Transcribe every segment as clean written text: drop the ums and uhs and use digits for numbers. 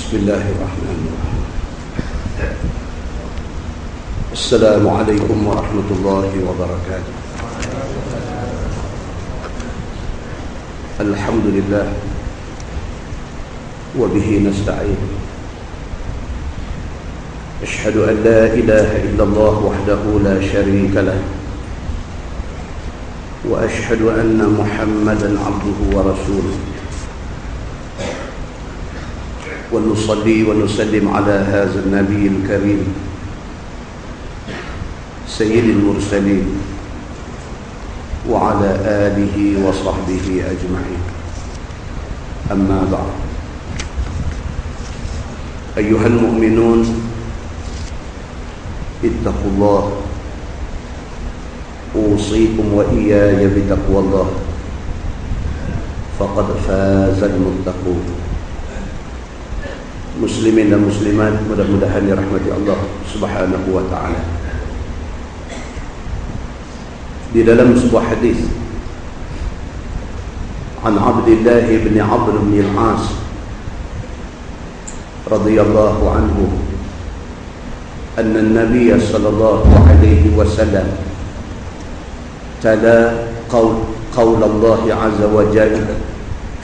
Bismillahirrahmanirrahim. Assalamualaikum warahmatullahi wabarakatuh. Alhamdulillah wa bihi nasta'in. Ashhadu an la ilaha illallah wahdahu la sharika lah wa ashhadu anna Muhammadan abduhu wa rasuluh. ونصلي ونسلم على هذا النبي الكريم سيد المرسلين وعلى آله وصحبه أجمعين. أما بعد، أيها المؤمنون اتقوا الله، أوصيكم وإياي بتقوى الله، فقد فاز المتقون. Muslimin dan muslimat, mudah-mudahan dirahmati Allah Subhanahu wa ta'ala. Di dalam sebuah hadis an Abdullah bin Amr bin al-As radhiyallahu anhu anna an-nabiy sallallahu alaihi wasallam tala qaul Allah azza wa jalla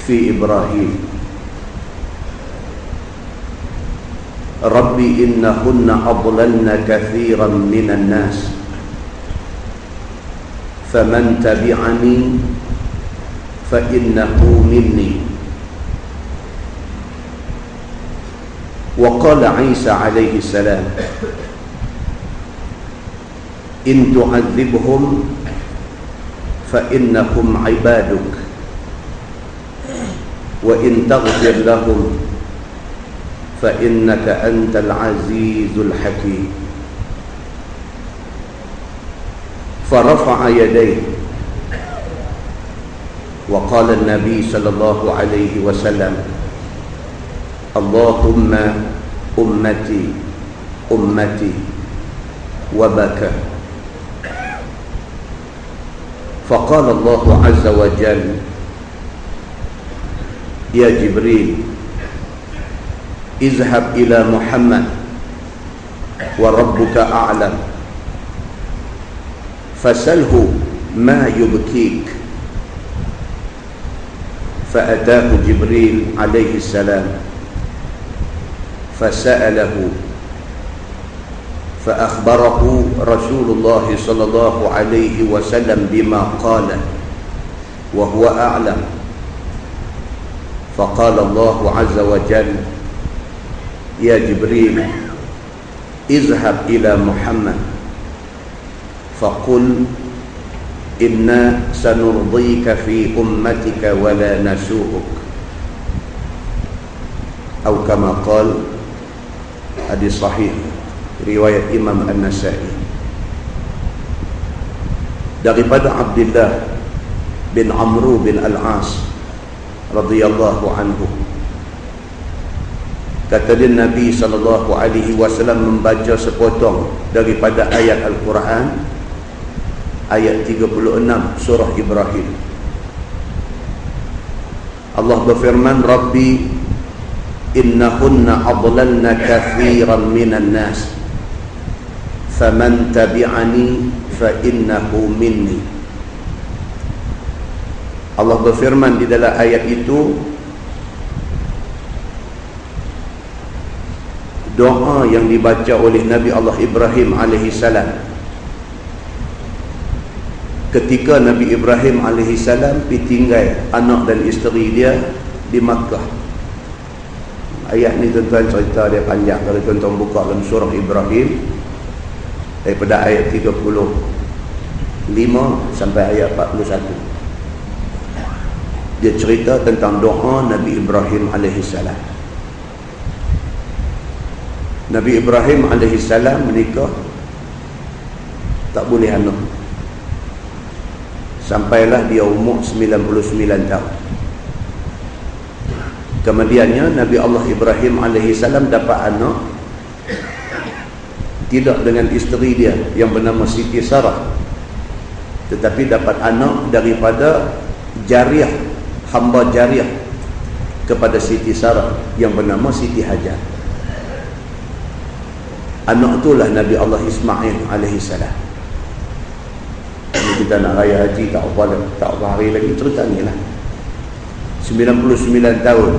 fi Ibrahim, Rabbi innahunna adlalna kathiran minan nas faman tabi'ani fa innahu minni. Wa qala Isa alaihi salam, in tu'adzibhum fa innahum ibaduk wa in taghfir lahum فإنك أنت العزيز الحكيم. فرفع يديه وقال النبي صلى الله عليه وسلم اللهم أمتي أمتي وبكى. فقال الله عز وجل يا جبريل اذهب إلى محمد وربك أعلم فسله ما يبكيك. فأتاه جبريل عليه السلام فسأله فأخبره رسول الله صلى الله عليه وسلم بما قال وهو أعلم. فقال الله عز وجل يا جبريل اذهب إلى محمد فقل إنا سنرضيك في أمتك ولا نسوءك، أو كما قال. Hadis sahih riwayat Imam An-Nasa'i daripada Abdullah bin Amr bin al-As radhiyallahu anhu. Kata dia, Nabi SAW membaca sepotong daripada ayat Al-Quran, ayat 36 surah Ibrahim. Allah berfirman, Rabbi innahunna adlalna kathiran minan nas faman tabi'ani fa innahu minni. Allah berfirman di dalam ayat itu, doa yang dibaca oleh Nabi Allah Ibrahim alaihissalam ketika Nabi Ibrahim alaihissalam tinggal anak dan isteri dia di Makkah. Ayat ni tuan-tuan cerita dia panjang. Kalau tuan-tuan buka dalam surah Ibrahim daripada ayat 35 sampai ayat 41, dia cerita tentang doa Nabi Ibrahim alaihissalam. Nabi Ibrahim alaihissalam menikah, tak boleh anak, sampailah dia umur 99 tahun. Kemudiannya Nabi Allah Ibrahim alaihissalam dapat anak, tidak dengan isteri dia yang bernama Siti Sarah, tetapi dapat anak daripada jariah, hamba jariah kepada Siti Sarah yang bernama Siti Hajar. Anak itulah Nabi Allah Ismail alaihi salam. Ini kita nak raya haji tak apa hari lagi, cerita ni lah. 99 tahun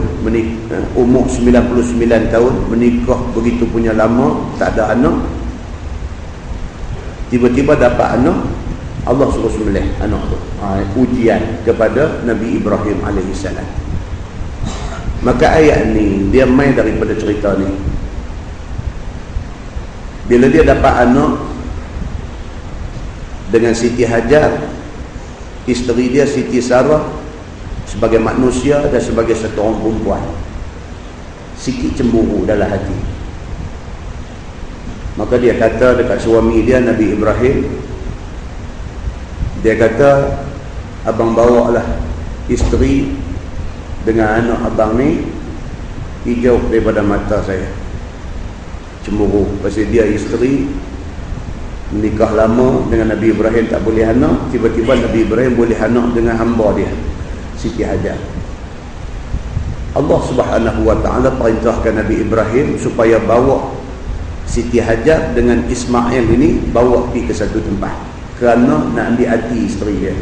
umur 99 tahun menikah begitu punya lama, tak ada anak. Tiba-tiba dapat anak, Allah suruh sembelih anak tu. Ujian kepada Nabi Ibrahim AS. Maka ayat ni dia main daripada cerita ni. Bila dia dapat anak dengan Siti Hajar, isteri dia Siti Sarah, sebagai manusia dan sebagai satu orang perempuan, sikit cemburu dalam hati. Maka dia kata dekat suami dia Nabi Ibrahim, dia kata, abang bawa lah isteri dengan anak abang ni, hijau daripada mata saya. Cemburu pasal dia isteri menikah lama dengan Nabi Ibrahim, tak boleh anak. Tiba-tiba Nabi Ibrahim boleh anak dengan hamba dia Siti Hajar. Allah Subhanahu wa ta'ala perintahkan Nabi Ibrahim supaya bawa Siti Hajar dengan Ismail ini, bawa pergi ke satu tempat kerana nak ambil hati isteri dia.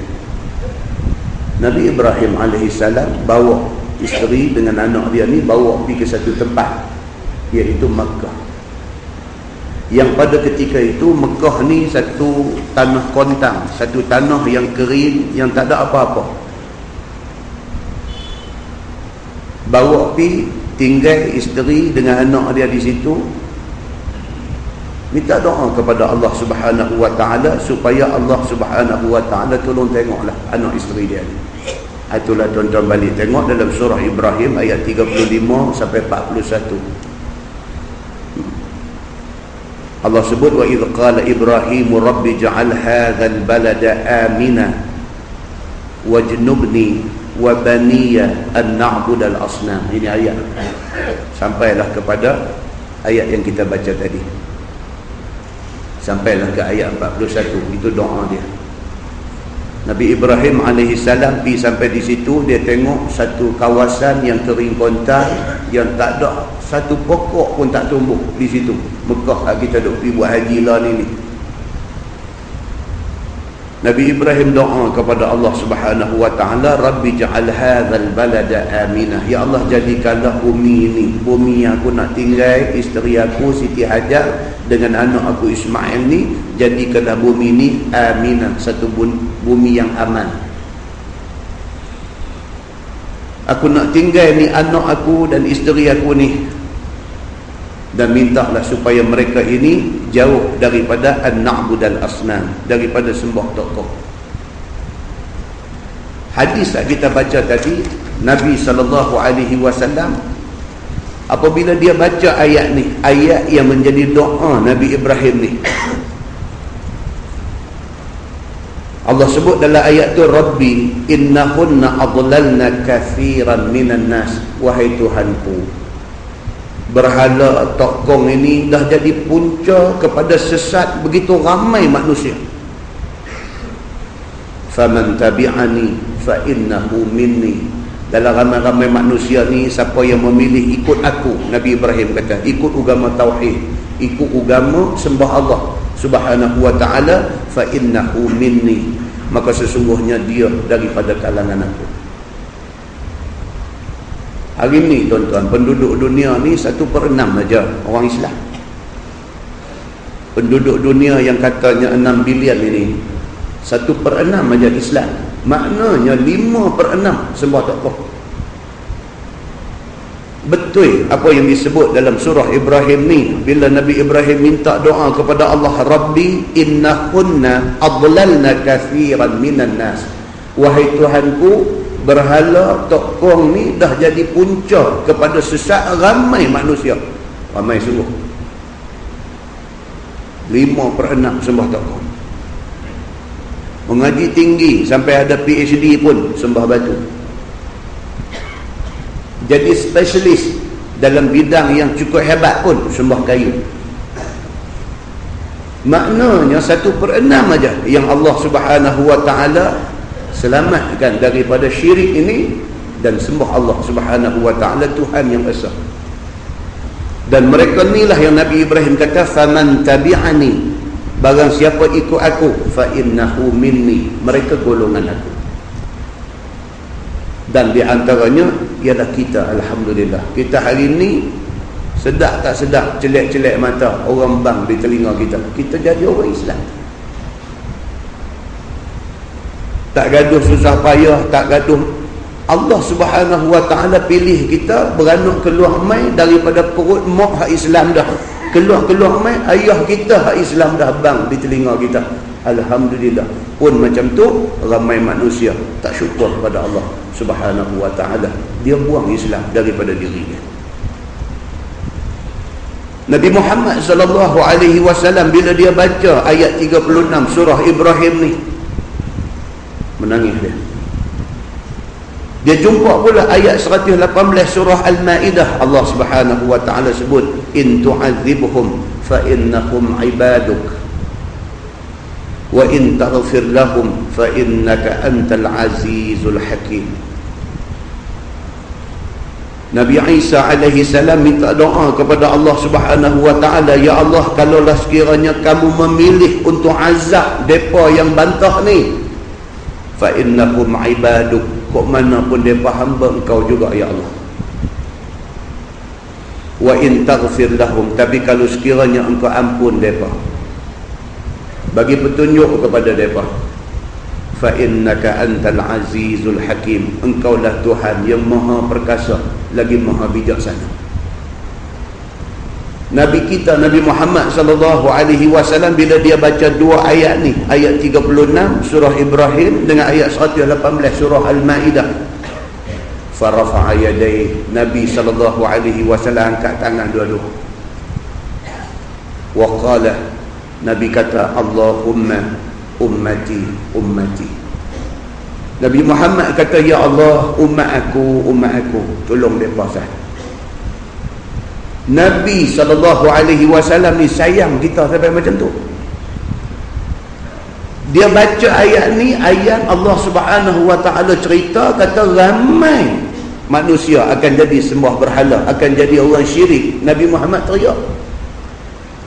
Nabi Ibrahim AS bawa isteri dengan anak dia ni, bawa pergi ke satu tempat, iaitu Makkah. Yang pada ketika itu Mekah ni satu tanah kontang, satu tanah yang kering, yang tak ada apa-apa. Bawa pergi, tinggal isteri dengan anak dia di situ, minta doa kepada Allah Subhanahu wa ta'ala supaya Allah Subhanahu wa ta'ala tolong tengoklah anak isteri dia ni. Itulah tuan-tuan balik tengok dalam surah Ibrahim ayat 35 sampai 41. Allah sebut, wa idh qala Ibrahim rabbi ja'al hadzal balada amina wajnubni wa baniya an na'budal asnam. Ini ayat. Sampailah kepada ayat yang kita baca tadi. Sampailah ke ayat 41. Itu doa dia. Nabi Ibrahim AS pergi sampai di situ, dia tengok satu kawasan yang kering kontang, yang tak ada satu pokok pun tak tumbuh di situ. Mekah kita duk pergi buat haji lah ni. Nabi Ibrahim doa kepada Allah Subhanahu wa ta'ala, Rabbi ja'al hadzal balada aminah. Ya Allah, jadikanlah bumi ini, bumi yang aku nak tinggal, isteri aku Siti Hajar dengan anak aku Ismail ni, jadikanlah bumi ini aminah, satu bumi yang aman. Aku nak tinggal ni anak aku dan isteri aku ni, dan mintalah supaya mereka ini jauh daripada an-na'budal asnam, daripada sembah tokoh. Hadis yang kita baca tadi, Nabi SAW apabila dia baca ayat ni, ayat yang menjadi doa Nabi Ibrahim ni, Allah sebut dalam ayat tu, Rabbi innahunna adlalna kathiran minan nas. Wahai Tuhanku, berhala tokong ini dah jadi punca kepada sesat begitu ramai manusia. Faman tabi'ani fa innahu minni. Dalam ramai-ramai manusia ni, siapa yang memilih ikut aku, Nabi Ibrahim kata, ikut agama tauhid, ikut agama sembah Allah Subhanahu wa ta'ala, fa innahu minni, maka sesungguhnya dia daripada kalangan aku. Hari ni tuan-tuan, penduduk dunia ni 1/6 aja orang Islam. Penduduk dunia yang katanya 6 bilion ini, 1/6 aja Islam. Maknanya 5/6 sembah tokoh. Betul apa yang disebut dalam surah Ibrahim ni, bila Nabi Ibrahim minta doa kepada Allah, Rabbi innahunna adlalna kathiran minan nas. Wahai Tuhanku, berhala tokong ni dah jadi punca kepada sesat ramai manusia. Ramai sungguh. 5/6 sembah tokong. Mengaji tinggi sampai ada PhD pun sembah batu. Jadi spesialis dalam bidang yang cukup hebat pun sembah kayu. Maknanya 1/6 aja yang Allah Subhanahu wa ta'ala selamatkan daripada syirik ini, dan sembah Allah Subhanahu wa ta'ala Tuhan yang esa. Dan mereka inilah yang Nabi Ibrahim kata, faman tabi'ani, barang siapa ikut aku, fa innahu minni, mereka golongan aku. Dan di antaranya ialah kita. Alhamdulillah, kita hari ini sedap tak sedap, celek-celek mata orang bang di telinga kita, kita jadi orang Islam. Tak gaduh susah payah, tak gaduh. Allah Subhanahu wa ta'ala pilih kita beranak keluar mai daripada perut mak hak Islam dah. Keluar mai ayah kita hak Islam dah bang di telinga kita. Alhamdulillah. Pun macam tu ramai manusia tak syukur kepada Allah Subhanahu wa ta'ala. Dia buang Islam daripada dirinya. Nabi Muhammad sallallahu alaihi wasallam bila dia baca ayat 36 surah Ibrahim ni, menangis dia. Dia jumpa pula ayat 118 surah Al-Maidah. Allah Subhanahu wa ta'ala sebut, in tu'adzibhum fa innahum ibaduk wa in taghfir lahum fa innaka antal azizul hakim. Nabi Isa alaihi salam minta doa kepada Allah Subhanahu wa ta'ala, ya Allah, kalaulah sekiranya kamu memilih untuk azab depa yang bantah ni, fa innahum ibaduk, kok mana pun depa hamba engkau juga ya Allah. Wa in taghfir lahum, tapi kalau sekiranya engkau ampun depa, bagi petunjuk kepada depa, fa innaka antal azizul hakim, engkaulah Tuhan yang maha perkasa lagi maha bijaksana. Nabi kita Nabi Muhammad sallallahu alaihi wasallam bila dia baca dua ayat ni, ayat 36 surah Ibrahim dengan ayat 118 surah Al-Maidah, farafa'a yadayhi, Nabi sallallahu alaihi wasallam angkat tangan dua-dua. Wa qala, Nabi kata, Allahumma ummati ummati. Nabi Muhammad kata, ya Allah, umat aku, tolong mereka sah. Nabi SAW ni sayang kita sampai macam tu. Dia baca ayat ni, ayat Allah Subhanahu wa ta'ala cerita, kata ramai manusia akan jadi sembah berhala, akan jadi orang syirik. Nabi Muhammad teriak.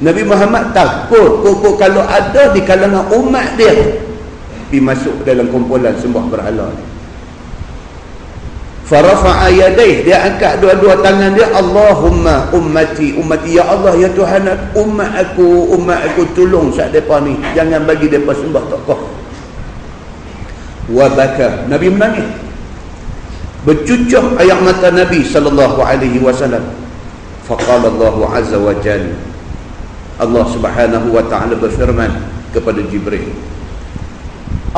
Nabi Muhammad takut kalau ada di kalangan umat dia pergi masuk dalam kumpulan sembah berhala ni. Farafa'a yadayhi, dia angkat dua-dua tangan dia, Allahumma ummati ummati, ya Allah, ya Tuhan, umat aku tolong sat depa ni, jangan bagi depa sembah tokoh. Wa baka, Nabi menangis, bercucuk air mata Nabi sallallahu alaihi wasallam. Faqala Allah azza wa jalla, Allah Subhanahu wa ta'ala berfirman kepada Jibril.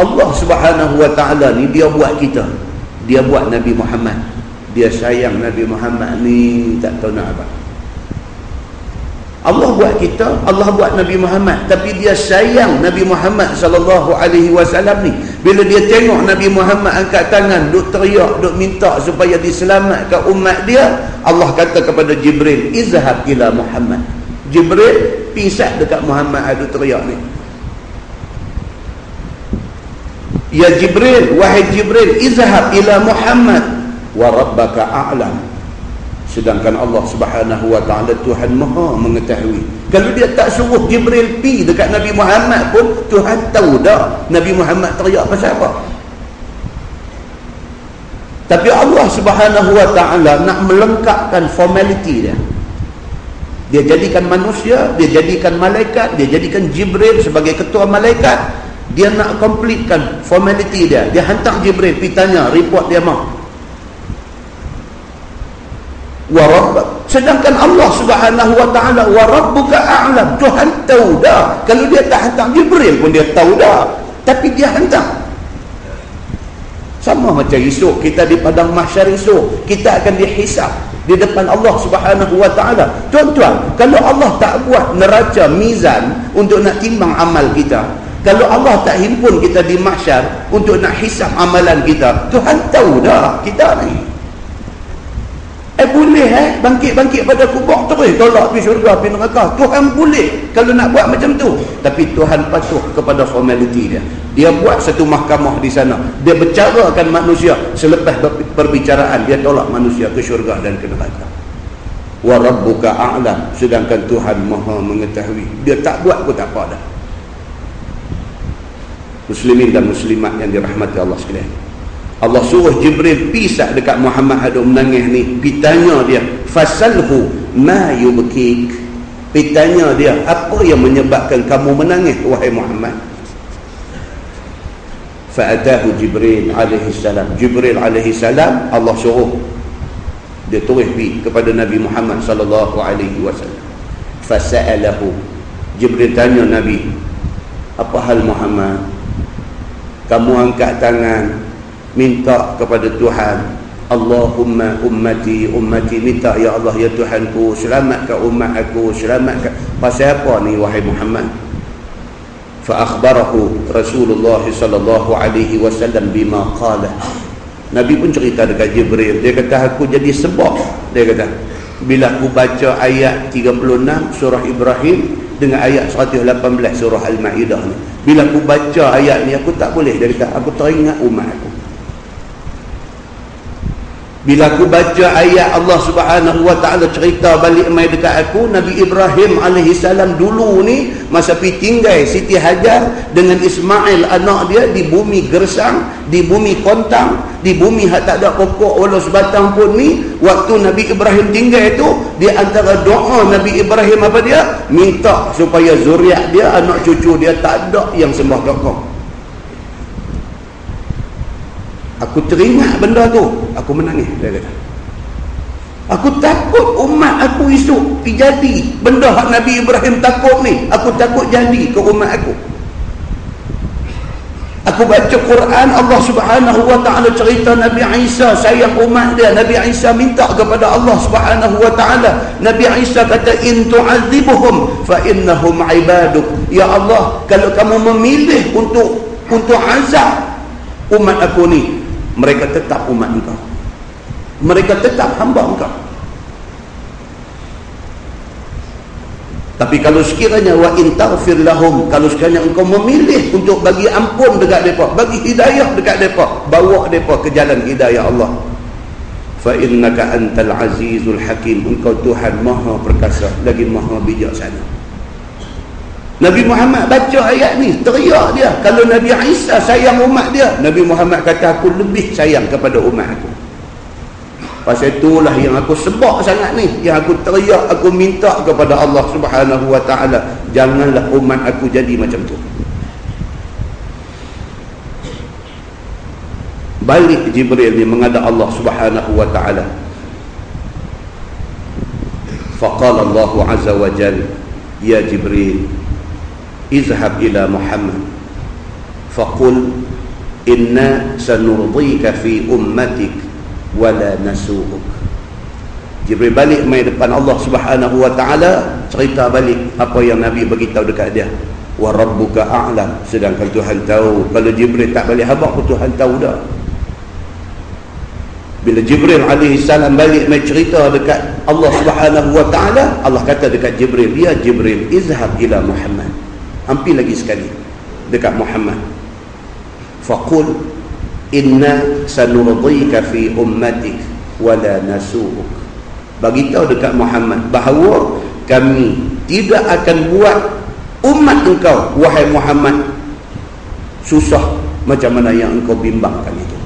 Allah Subhanahu wa ta'ala ni dia buat kita, dia buat Nabi Muhammad, dia sayang Nabi Muhammad ni tak tahu nak apa. Allah buat kita, Allah buat Nabi Muhammad, tapi dia sayang Nabi Muhammad sallallahu alaihi wasallam ni. Bila dia tengok Nabi Muhammad angkat tangan, duk teriak, duk minta supaya diselamatkan umat dia, Allah kata kepada Jibril, izhab ila Muhammad. Jibril pisah dekat Muhammad ada teriak ni. Ya Jibril, wahai Jibril, izhab ila Muhammad wa rabbaka a'lam. Sedangkan Allah Subhanahu wa ta'ala Tuhan maha mengetahui. Kalau dia tak suruh Jibril pi dekat Nabi Muhammad pun, Tuhan tahu dah Nabi Muhammad teriak pasal apa. Tapi Allah Subhanahu wa ta'ala nak melengkapkan formality dia. Dia jadikan manusia, dia jadikan malaikat, dia jadikan Jibril sebagai ketua malaikat. Dia nak completekan formality dia. Dia hantar Jibril pergi tanya, report dia mah. Wa rabbak, sedangkan Allah Subhanahu wa ta'ala wa rabbuka a'lam, Tuhan tahu dah. Kalau dia tak hantar Jibril pun dia tahu dah, tapi dia hantar. Sama macam esok kita di padang mahsyar, esok kita akan dihisap di depan Allah Subhanahu wa ta'ala. Tuan-tuan, kalau Allah tak buat neraca mizan untuk nak timbang amal kita, kalau Allah tak himpun kita di mahsyar untuk nak hisap amalan kita, Tuhan tahu dah kita ni. Boleh bangkit-bangkit pada kubur terus tolak pergi syurga pergi neraka. Tuhan boleh kalau nak buat macam tu, tapi Tuhan patuh kepada formaliti dia. Dia buat satu mahkamah di sana, dia bercarakan manusia, selepas perbicaraan dia tolak manusia ke syurga dan ke neraka. Wa rabbuka a'lam, sedangkan Tuhan Maha mengetahui. Dia tak buat pun tak apa dah. Muslimin dan muslimat yang dirahmati Allah sekalian, Allah suruh Jibril pisah dekat Muhammad ada menangis ni, pi tanya dia, fasalhu ma yubkik, pi tanya dia apa yang menyebabkan kamu menangis wahai Muhammad. Fa'atahu Jibril alaihi salam, Jibril alaihi salam Allah suruh dia terus pergi kepada Nabi Muhammad sallallahu alaihi wasallam. Fasa'alahu, Jibril tanya Nabi, apa hal Muhammad? Kamu angkat tangan minta kepada Tuhan, Allahumma ummati ummati, minta ya Allah ya Tuhanku selamatkan umat aku, selamatkan. Pasal apa ni wahai Muhammad? Fa akhbarahu Rasulullah sallallahu alaihi wasallam bima qala. Nabi pun cerita dekat Jibril, dia kata aku jadi sebab, dia kata bila aku baca ayat 36 surah Ibrahim dengan ayat 118 surah Al-Ma'idah ni, bila aku baca ayat ni aku tak boleh, dia kata aku teringat umat aku. Bila aku baca ayat Allah Subhanahu wa ta'ala cerita balik mai dekat aku, Nabi Ibrahim alaihi salam dulu ni masa pergi tinggal Siti Hajar dengan Ismail anak dia di bumi gersang, di bumi kontang, di bumi hak tak ada pokok walau sebatang pun ni, waktu Nabi Ibrahim tinggal itu, di antara doa Nabi Ibrahim apa dia? Minta supaya zuriat dia, anak cucu dia tak ada yang sembah tokong. Aku teringat benda tu, aku menangis, dia kata. Aku takut umat aku esok jadi benda hak Nabi Ibrahim takut ni, aku takut jadi ke umat aku. Aku baca Quran, Allah Subhanahu wa ta'ala cerita Nabi Isa sayang umat dia. Nabi Isa minta kepada Allah Subhanahu wa ta'ala, Nabi Isa kata in tu'adzibuhum fa innahum ibaduk. Ya Allah, kalau kamu memilih untuk azab umat aku ni, mereka tetap umat engkau, mereka tetap hamba engkau. Tapi kalau sekiranya wa in taghfir lahum, kalau sekiranya engkau memilih untuk bagi ampun dekat mereka, bagi hidayah dekat mereka, bawa mereka ke jalan hidayah Allah, fa innaka antal azizul hakim, engkau Tuhan maha perkasa lagi maha bijaksana. Nabi Muhammad baca ayat ni, teriak dia. Kalau Nabi Isa sayang umat dia, Nabi Muhammad kata aku lebih sayang kepada umat aku. Pasal itulah yang aku sebab sangat ni, yang aku teriak, aku minta kepada Allah Subhanahu wa ta'ala, janganlah umat aku jadi macam tu. Balik Jibril ni menghadap Allah Subhanahu wa ta'ala. Faqala Allah azza wa jalla, ya Jibril, izhab ila Muhammad faqul inna sanurdika fi ummatik wala nasu'uk. Jibril balik mai depan Allah Subhanahu wa ta'ala, cerita balik apa yang Nabi beritahu dekat dia. Wa rabbuka a'lam, sedangkan Tuhan tahu. Kalau Jibril tak balik habaq pun Tuhan tahu dah. Bila Jibril alaihi salam balik mai cerita dekat Allah Subhanahu wa ta'ala, Allah kata dekat Jibril, ya Jibril izhab ila Muhammad, hampir lagi sekali dekat Muhammad, faqul inna sanurdika fi ummatik wala nasu'uk, bagitahu dekat Muhammad bahawa kami tidak akan buat umat engkau wahai Muhammad susah macam mana yang engkau bimbangkan itu.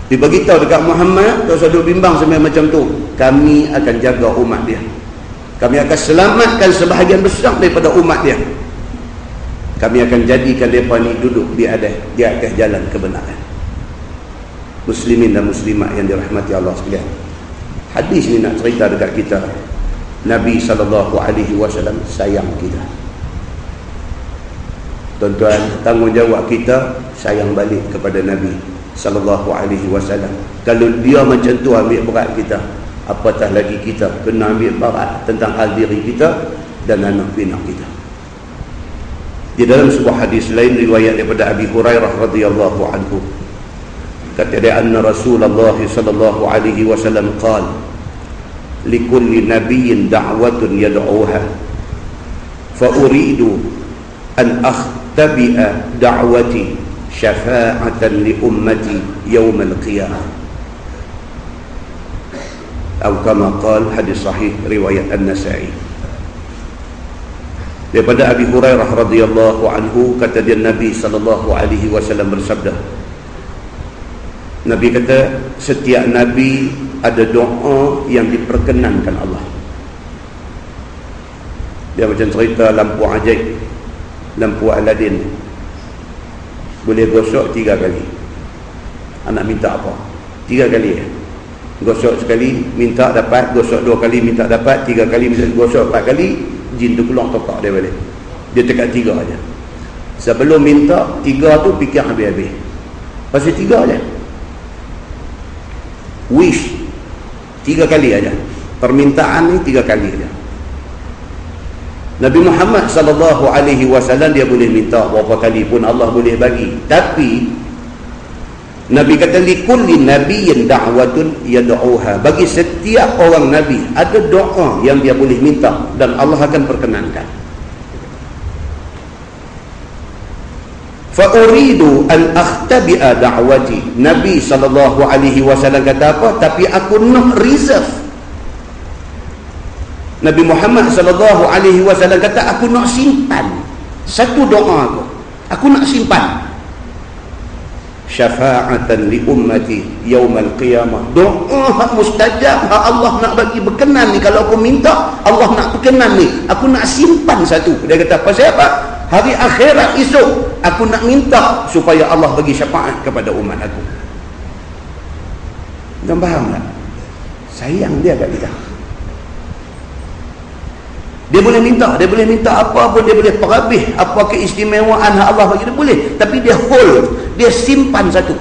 Diberitahu dekat Muhammad, tak usah duk bimbang sampai macam tu, kami akan jaga umat dia, kami akan selamatkan sebahagian besar daripada umat dia, kami akan jadikan mereka ni duduk di atas jalan kebenaran. Muslimin dan muslimat yang dirahmati Allah sekalian, hadis ni nak cerita dekat kita, Nabi SAW sayang kita. Tuan-tuan, tanggungjawab kita sayang balik kepada Nabi SAW. Kalau dia macam tu ambil berat kita, apatah lagi kita kena ambil berat tentang hal diri kita dan anak pinak kita. Di dalam sebuah hadis lain riwayat daripada Abi Hurairah radhiyallahu anhu, kata dia, anna Rasulullah sallallahu alaihi wasallam qala likulli nabiyyin da'watun yad'uha fa uridu an akhtabi'a da'wati syafa'atan li ummati yawm al-qiyamah, atau kama qala, hadis sahih riwayat An-Nasa'i. Daripada Abi Hurairah radhiyallahu anhu, kata dia, Nabi sallallahu alaihi wasallam bersabda, Nabi kata, setiap nabi ada doa yang diperkenankan Allah. Dia macam cerita lampu ajaib, lampu Aladin, boleh gosok 3 kali. Anak minta apa? 3 kali ya. Gosok sekali minta dapat, gosok 2 kali minta dapat, 3 kali minta, gosok 4 kali, jin tu keluar topak dia balik. Dia tekat 3 aja. Sebelum minta 3 tu fikir habis-habis. Pasal 3 aja. Wish 3 kali aja. Permintaan ni 3 kali aja. Nabi Muhammad sallallahu alaihi wasallam dia boleh minta berapa kali pun Allah boleh bagi. Tapi Nabi kata likulli nabiyyin da'watun yad'uha. Bagi setiap orang nabi ada doa yang dia boleh minta dan Allah akan perkenankan. Fa uridu an akhtabi'a da'wati. Nabi sallallahu alaihi wasallam kata apa? Tapi aku nak reserve. Nabi Muhammad sallallahu alaihi wasallam kata, aku nak simpan satu doa aku. Aku nak simpan. Syafa'atan li ummati yaumal qiyamah. Doa hak mustajab, hak Allah nak bagi berkenan ni. Kalau aku minta, Allah nak berkenan ni, aku nak simpan satu. Dia kata, pasal apa? Hari akhirat esok aku nak minta supaya Allah bagi syafaat kepada umat aku. Tuan faham tak? Sayang dia kat kita. Dia boleh minta apa pun, dia boleh perhabis apa keistimewaan hak Allah bagi dia, boleh. Tapi dia hold, dia simpan satu.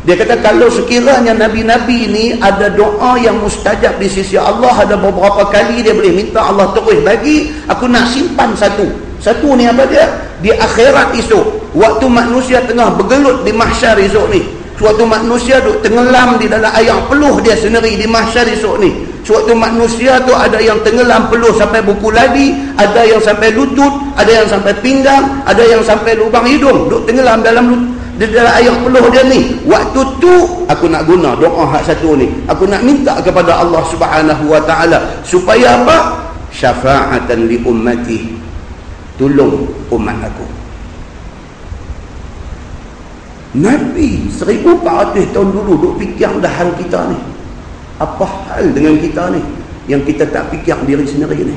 Dia kata, kalau sekiranya Nabi-Nabi ni ada doa yang mustajab di sisi Allah, ada beberapa kali dia boleh minta Allah terus bagi, aku nak simpan satu. Satu ni apa dia? Di akhirat esok, waktu manusia tengah bergelut di mahsyar esok ni, suatu manusia duk tenggelam di dalam air peluh dia sendiri di mahsyar esok ni. Suatu manusia tu ada yang tenggelam peluh sampai buku ladi, ada yang sampai lutut, ada yang sampai pinggang, ada yang sampai lubang hidung, duk tenggelam dalam air peluh dia ni. Waktu tu aku nak guna doa hak satu ni. Aku nak minta kepada Allah Subhanahu wa taala supaya apa? Syafa'atan li ummati. Tolong umat aku. Nabi 1400 tahun dulu duk fikir dah hal kita ni. Apa hal dengan kita ni yang kita tak fikir diri sendiri ni?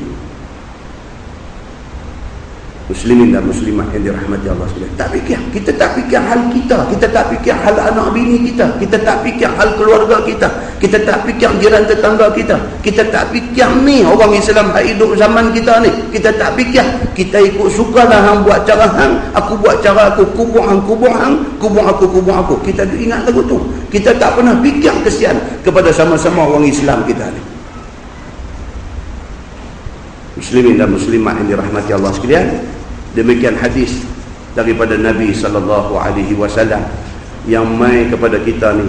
Muslimin dan muslimat yang dirahmati Allah sekalian, tak fikir. Kita tak fikir hal kita, kita tak fikir hal anak bini kita, kita tak fikir hal keluarga kita, kita tak fikir jiran tetangga kita, kita tak fikir ni orang Islam yang hidup zaman kita ni, kita tak fikir. Kita ikut suka dah hang buat cara hang, aku buat cara aku, kubur hang kubur hang, kubur aku. Kita ingat lagu tu. Kita tak pernah fikir kesian kepada sama-sama orang Islam kita ni. Muslimin dan muslimat yang dirahmati Allah sekalian, demikian hadis daripada Nabi sallallahu alaihi wasallam yang mai kepada kita ni,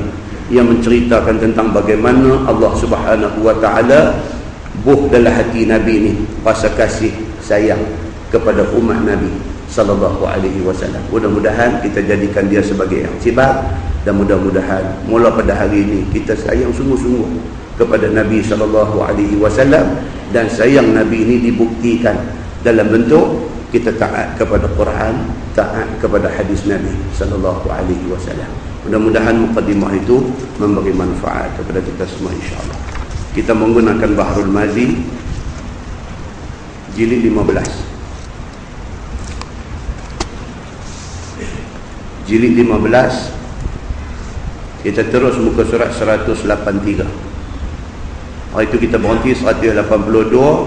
yang menceritakan tentang bagaimana Allah Subhanahu wa taala buh dalam hati Nabi ni rasa kasih sayang kepada umat Nabi sallallahu alaihi wasallam. Mudah-mudahan kita jadikan dia sebagai iktibar, dan mudah-mudahan mula pada hari ini kita sayang sungguh-sungguh kepada Nabi sallallahu alaihi wasallam, dan sayang Nabi ini dibuktikan dalam bentuk kita taat kepada Quran, taat kepada hadis Nabi sallallahu alaihi wasallam. Mudah-mudahan mukadimah itu memberi manfaat kepada kita semua insya-Allah. Kita menggunakan Bahrul Mazi jilid 15. Jilid 15, kita terus muka surat 183. Hari itu kita berhenti 182,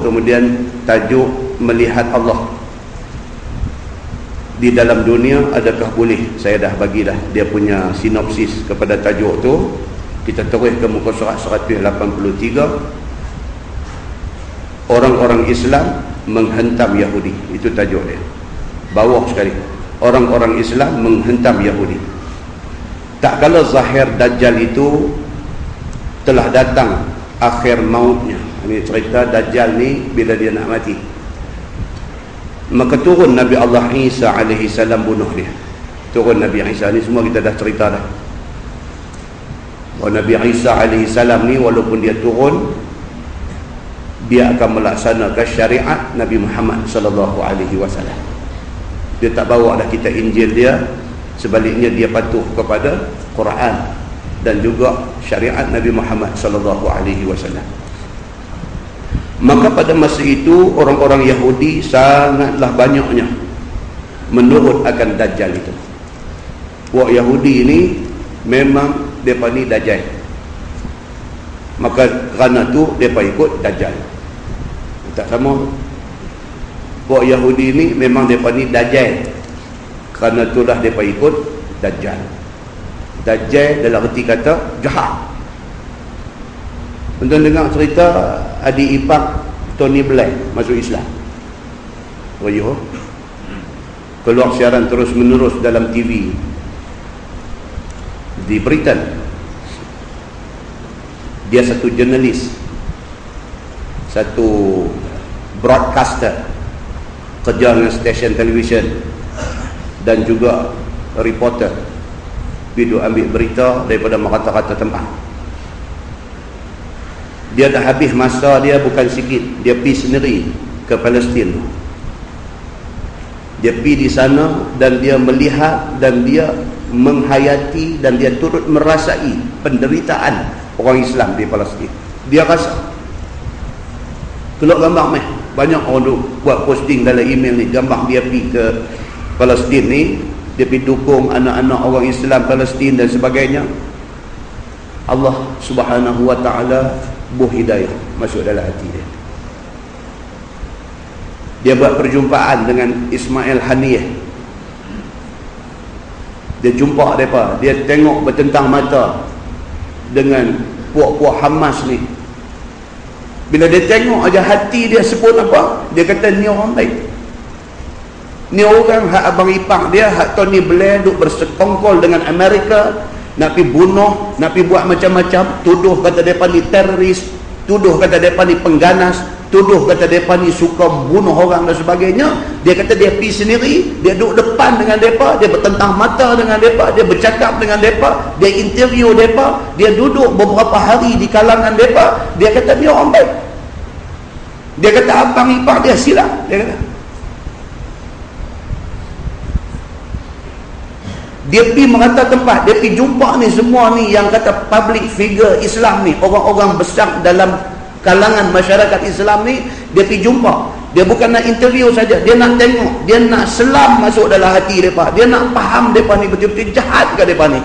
kemudian tajuk melihat Allah di dalam dunia, adakah boleh? Saya dah bagi dah dia punya sinopsis kepada tajuk tu. Kita terus ke muka surat 183. Orang-orang Islam menghentam Yahudi, itu tajuk dia. Bawah sekali. Orang-orang Islam menghentam Yahudi. Tak kala zahir Dajjal itu telah datang akhir mautnya. Ini cerita Dajjal ni bila dia nak mati, maka turun Nabi Allah Isa alaihi salam bunuh dia. Turun Nabi Isa ni semua kita dah cerita dah. Bahawa Nabi Isa alaihi salam ni walaupun dia turun, dia akan melaksanakan syariat Nabi Muhammad sallallahu alaihi wasallam. Dia tak bawa dah kita Injil dia, sebaliknya dia patuh kepada Quran dan juga syariat Nabi Muhammad sallallahu alaihi wasallam. Maka pada masa itu orang-orang Yahudi sangatlah banyaknya menurut akan Dajjal itu. Orang Yahudi ini memang mereka ni Dajjal, maka kerana tu mereka ikut Dajjal. Tak sama. Orang Yahudi ini memang mereka ni Dajjal, kerana itulah mereka ikut Dajjal. Dajjal dalam erti kata jahat. Tuan dengar cerita adik ipar Tony Blair masuk Islam. Ayuh, keluar siaran terus menerus dalam TV di Britain. Dia satu jurnalis, satu broadcaster, kerja dengan stesen televisyen dan juga reporter. Dia ambil berita daripada merata-rata tempat. Dia dah habis masa dia bukan sikit. Dia pergi sendiri ke Palestin. Dia pergi di sana dan dia melihat dan dia menghayati dan dia turut merasai penderitaan orang Islam di Palestin. Dia rasa. Keluar gambar meh. Banyak orang tu buat posting dalam email ni, gambar dia pergi ke Palestin ni, dia pergi dukung anak-anak orang Islam Palestin dan sebagainya. Allah Subhanahu wa taala buh hidayah masuk dalam hati dia. Dia buat perjumpaan dengan Ismail Haniyeh. Dia jumpa mereka, dia tengok bertentang mata dengan puak-puak Hamas ni. Bila dia tengok aja hati dia sebut apa? Dia kata ni orang baik. Ni orang hak abang ipar dia, hak Tony Blair duk bersekongkol dengan Amerika, nak pergi bunuh, nak pergi buat macam-macam, tuduh kata mereka ni teroris, tuduh kata mereka ni pengganas, tuduh kata mereka ni suka bunuh orang dan sebagainya. Dia kata dia pergi sendiri, dia duduk depan dengan mereka, dia bertentang mata dengan mereka, dia bercakap dengan mereka, dia interview mereka, dia duduk beberapa hari di kalangan mereka. Dia kata dia orang baik. Dia kata abang ipar dia silap. Dia kata dia pergi merata tempat, dia pergi jumpa ni semua ni yang kata public figure Islam ni, orang-orang besar dalam kalangan masyarakat Islam ni. Dia pergi jumpa, dia bukan nak interview saja, dia nak tengok, dia nak selam masuk dalam hati mereka, dia nak faham mereka ni betul-betul jahat ke mereka ni.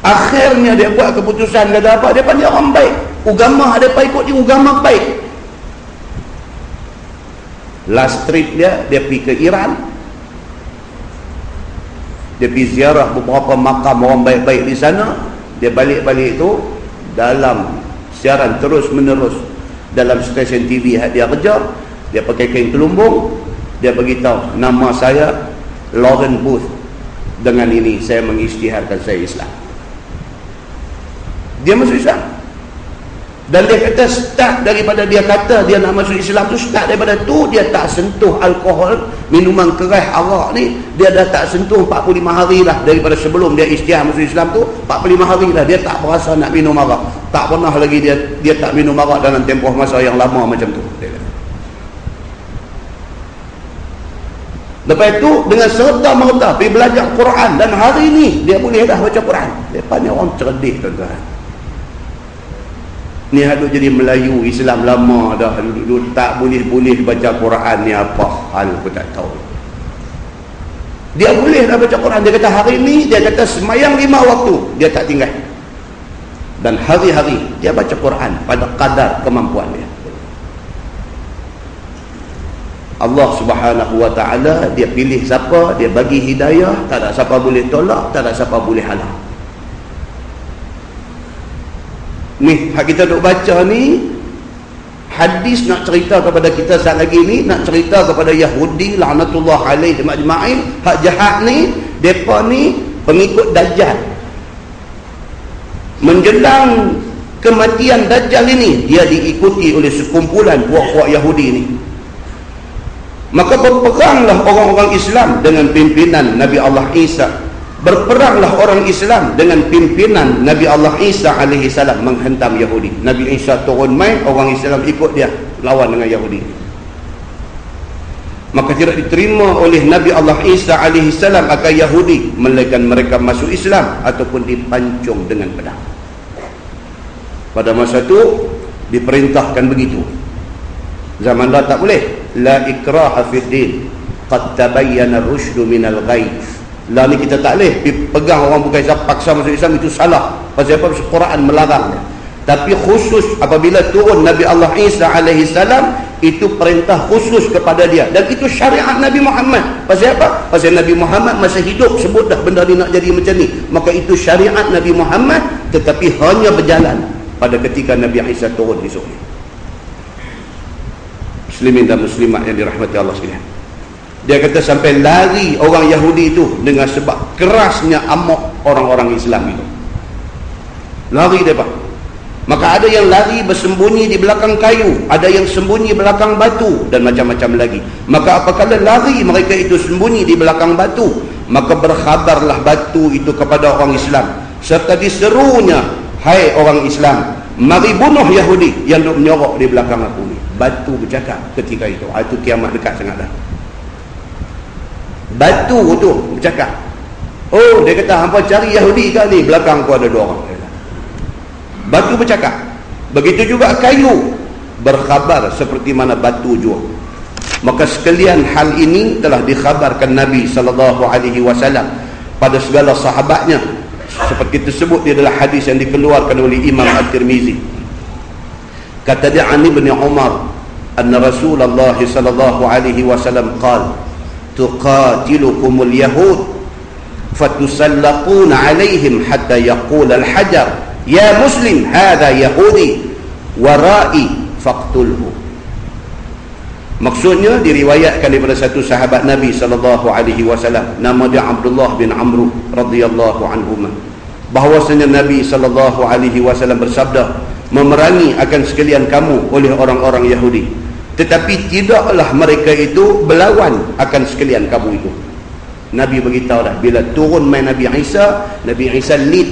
Akhirnya dia buat keputusan, kata apa, mereka ni orang baik, agama mereka ikut ni agama baik. Last trip dia pergi ke Iran. Dia pergi ziarah beberapa makam orang baik-baik di sana. Dia balik-balik tu dalam siaran terus menerus dalam stesen TV dia kerja. Dia pakai kain kelumbung. Dia beritahu, nama saya Lauren Booth, dengan ini saya mengisytiharkan saya Islam. Dia masuk Islam. Dan dia kata start daripada dia kata dia nak masuk Islam tu, start daripada tu dia tak sentuh alkohol, minuman keras, arak ni. Dia dah tak sentuh 45 hari lah daripada sebelum dia isytihar masuk Islam tu. 45 hari lah dia tak berasa nak minum arak. Tak pernah lagi dia tak minum arak dalam tempoh masa yang lama macam tu. Lepas itu dengan serta-merta pergi belajar Quran, dan hari ni dia boleh dah baca Quran. Lepas ni orang cerdik, tuan-tuan. Ni hadut jadi Melayu Islam lama dah, duduk tak boleh baca Quran ni, apa hal aku tak tahu. Dia boleh dah baca Quran. Dia kata hari ni, dia kata semayang 5 waktu dia tak tinggal, dan hari-hari dia baca Quran pada kadar kemampuan dia. Allah Subhanahu wa ta'ala dia pilih siapa, dia bagi hidayah, tak ada siapa boleh tolak, tak ada siapa boleh halang. Ni hak kita duk baca ni, hadis nak cerita kepada kita saat lagi ni, nak cerita kepada Yahudi laknatullah alaih majma'in, hak jahat ni. Mereka ni pengikut Dajjal. Menjelang kematian Dajjal ini, dia diikuti oleh sekumpulan puak-puak Yahudi ini. Maka berperanglah orang-orang Islam dengan pimpinan Nabi Allah Isa. Berperanglah orang Islam dengan pimpinan Nabi Allah Isa alaihi salam menghentam Yahudi. Nabi Isa turun mai, orang Islam ikut dia lawan dengan Yahudi. Maka tidak diterima oleh Nabi Allah Isa alaihi salam akan Yahudi, melainkan mereka masuk Islam ataupun dipancung dengan pedang. Pada masa itu diperintahkan begitu. Zaman dah tak boleh. La ikraha fid din, qad tabayyana ar-rusydu minal ghayy. Lah ni kita tak boleh pegang orang bukan Islam paksa masuk Islam, itu salah. Pasal apa? Al-Quran melarang. Tapi khusus apabila turun Nabi Allah Isa alaihi salam, itu perintah khusus kepada dia, dan itu syariat Nabi Muhammad. Pasal apa? Pasal Nabi Muhammad masa hidup sebut dah benda ni nak jadi macam ni. Maka itu syariat Nabi Muhammad, tetapi hanya berjalan pada ketika Nabi Isa turun esok ni. Muslimin dan muslimat yang dirahmati Allah sekalian, dia kata sampai lari orang Yahudi itu dengan sebab kerasnya amok orang-orang Islam itu. Lari mereka. Maka ada yang lari bersembunyi di belakang kayu, ada yang sembunyi belakang batu, dan macam-macam lagi. Maka apabila lari mereka itu sembunyi di belakang batu, maka berkhabarlah batu itu kepada orang Islam, serta diserunya, hai orang Islam, mari bunuh Yahudi yang duk menyorok di belakang aku ni. Batu bercakap ketika itu. Itu kiamat dekat sangat dah. Batu tu bercakap, oh, dia kata hampa cari Yahudi kat ni, belakang aku ada 2 orang. Batu bercakap. Begitu juga kayu berkhabar seperti mana batu jua. Maka sekalian hal ini telah dikhabarkan Nabi SAW pada segala sahabatnya, seperti tersebut di dalam hadis yang dikeluarkan oleh Imam At-Tirmizi. Kata dia an Ibn Umar anna Rasulullah SAW qala tuqatilukumul yahud fatusallaquna alaihim hatta yaqul al-hajar ya muslim hadha yahudi warai faqtulhu. Maksudnya diriwayatkan daripada satu sahabat Nabi SAW, nama dia Abdullah bin Amr radhiyallahu anhuma, bahwasanya Nabi SAW bersabda, memerangi akan sekalian kamu oleh orang-orang Yahudi, tetapi tidaklah mereka itu berlawan akan sekalian kamu itu. Nabi beritahu dah, bila turun main Nabi Isa lead,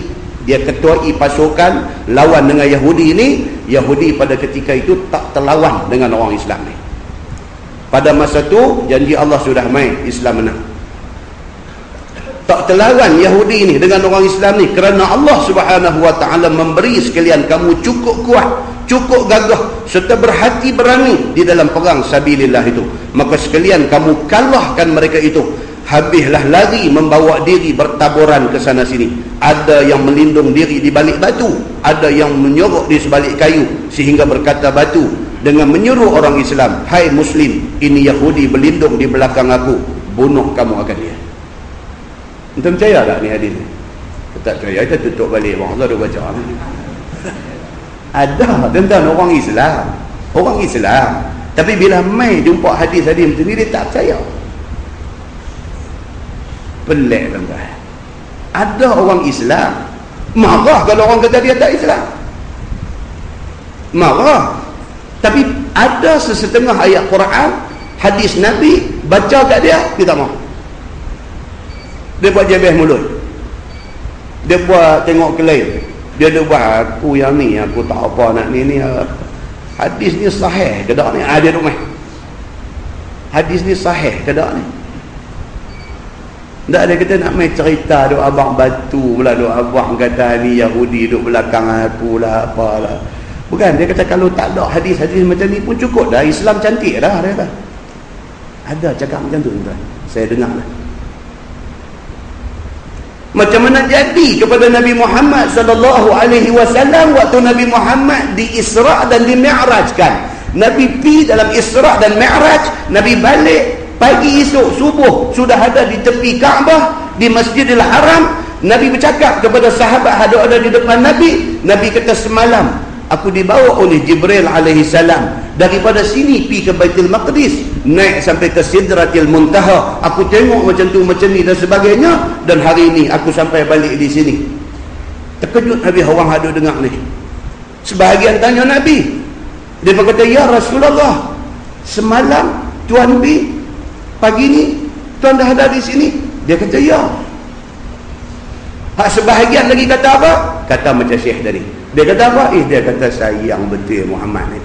dia ketuai pasukan lawan dengan Yahudi ini. Yahudi pada ketika itu tak terlawan dengan orang Islam ni. Pada masa tu janji Allah sudah main, Islam menang. Tak terlawan Yahudi ini dengan orang Islam ni, kerana Allah Subhanahu wa ta'ala memberi sekalian kamu cukup kuat, cukup gagah, serta berhati berani di dalam perang sabilillah itu. Maka sekalian kamu kalahkan mereka itu. Habislah lari membawa diri bertaburan ke sana sini. Ada yang melindung diri di balik batu, ada yang menyorok di sebalik kayu, sehingga berkata batu dengan menyuruh orang Islam, hai muslim, ini Yahudi berlindung di belakang aku, bunuh kamu akan dia. Anda percaya tak ni hadis ni? Tak percaya, kita tutup balik. Orang Allah dah baca. Ada tentang orang Islam, tapi bila mai jumpa hadis-hadis macam ni, dia tak percaya. Pelik tuan-tuan. Ada orang Islam marah kalau orang kata dia tak Islam, marah. Tapi ada sesetengah ayat Quran, hadis Nabi, baca kat dia tak mahu. Dia buat jebeh mulut, dia buat tengok ke lain, dia buat aku yang ni, aku tak apa nak ni hadis ni sahih ke tak ni, dia duk main hadis ni sahih ke tak ni. Tak ada, kita nak main cerita duk abang batu pula, duk abang kata ni Yahudi duk belakang aku lah, apalah. Bukan, dia kata kalau tak ada hadis-hadis macam ni pun cukup dah, Islam cantik dah, dia kata. Ada cakap macam tu tuan, saya dengar lah. Macam mana jadi kepada Nabi Muhammad SAW waktu Nabi Muhammad di Isra' dan di Mi'rajkan. Nabi pergi dalam Isra' dan Mi'raj, Nabi balik pagi esok subuh sudah ada di tepi Kaabah di Masjidil Haram. Nabi bercakap kepada sahabat ada di depan Nabi. Nabi kata semalam aku dibawa oleh Jibril alaihi salam daripada sini pi ke Baitul Maqdis, naik sampai ke Sidratil Muntaha, aku tengok macam tu macam ni dan sebagainya, dan hari ini aku sampai balik di sini. Terkejut Nabi, orang ada dengar ni. Sebahagian tanya Nabi, dia berkata, ya Rasulullah, semalam Tuan pi, pagi ni Tuan dah ada di sini? Dia kata ya. Hak sebahagian lagi kata apa? Kata macam Syekh tadi. Dia kata apa? Dia kata sayang betul Muhammad ni.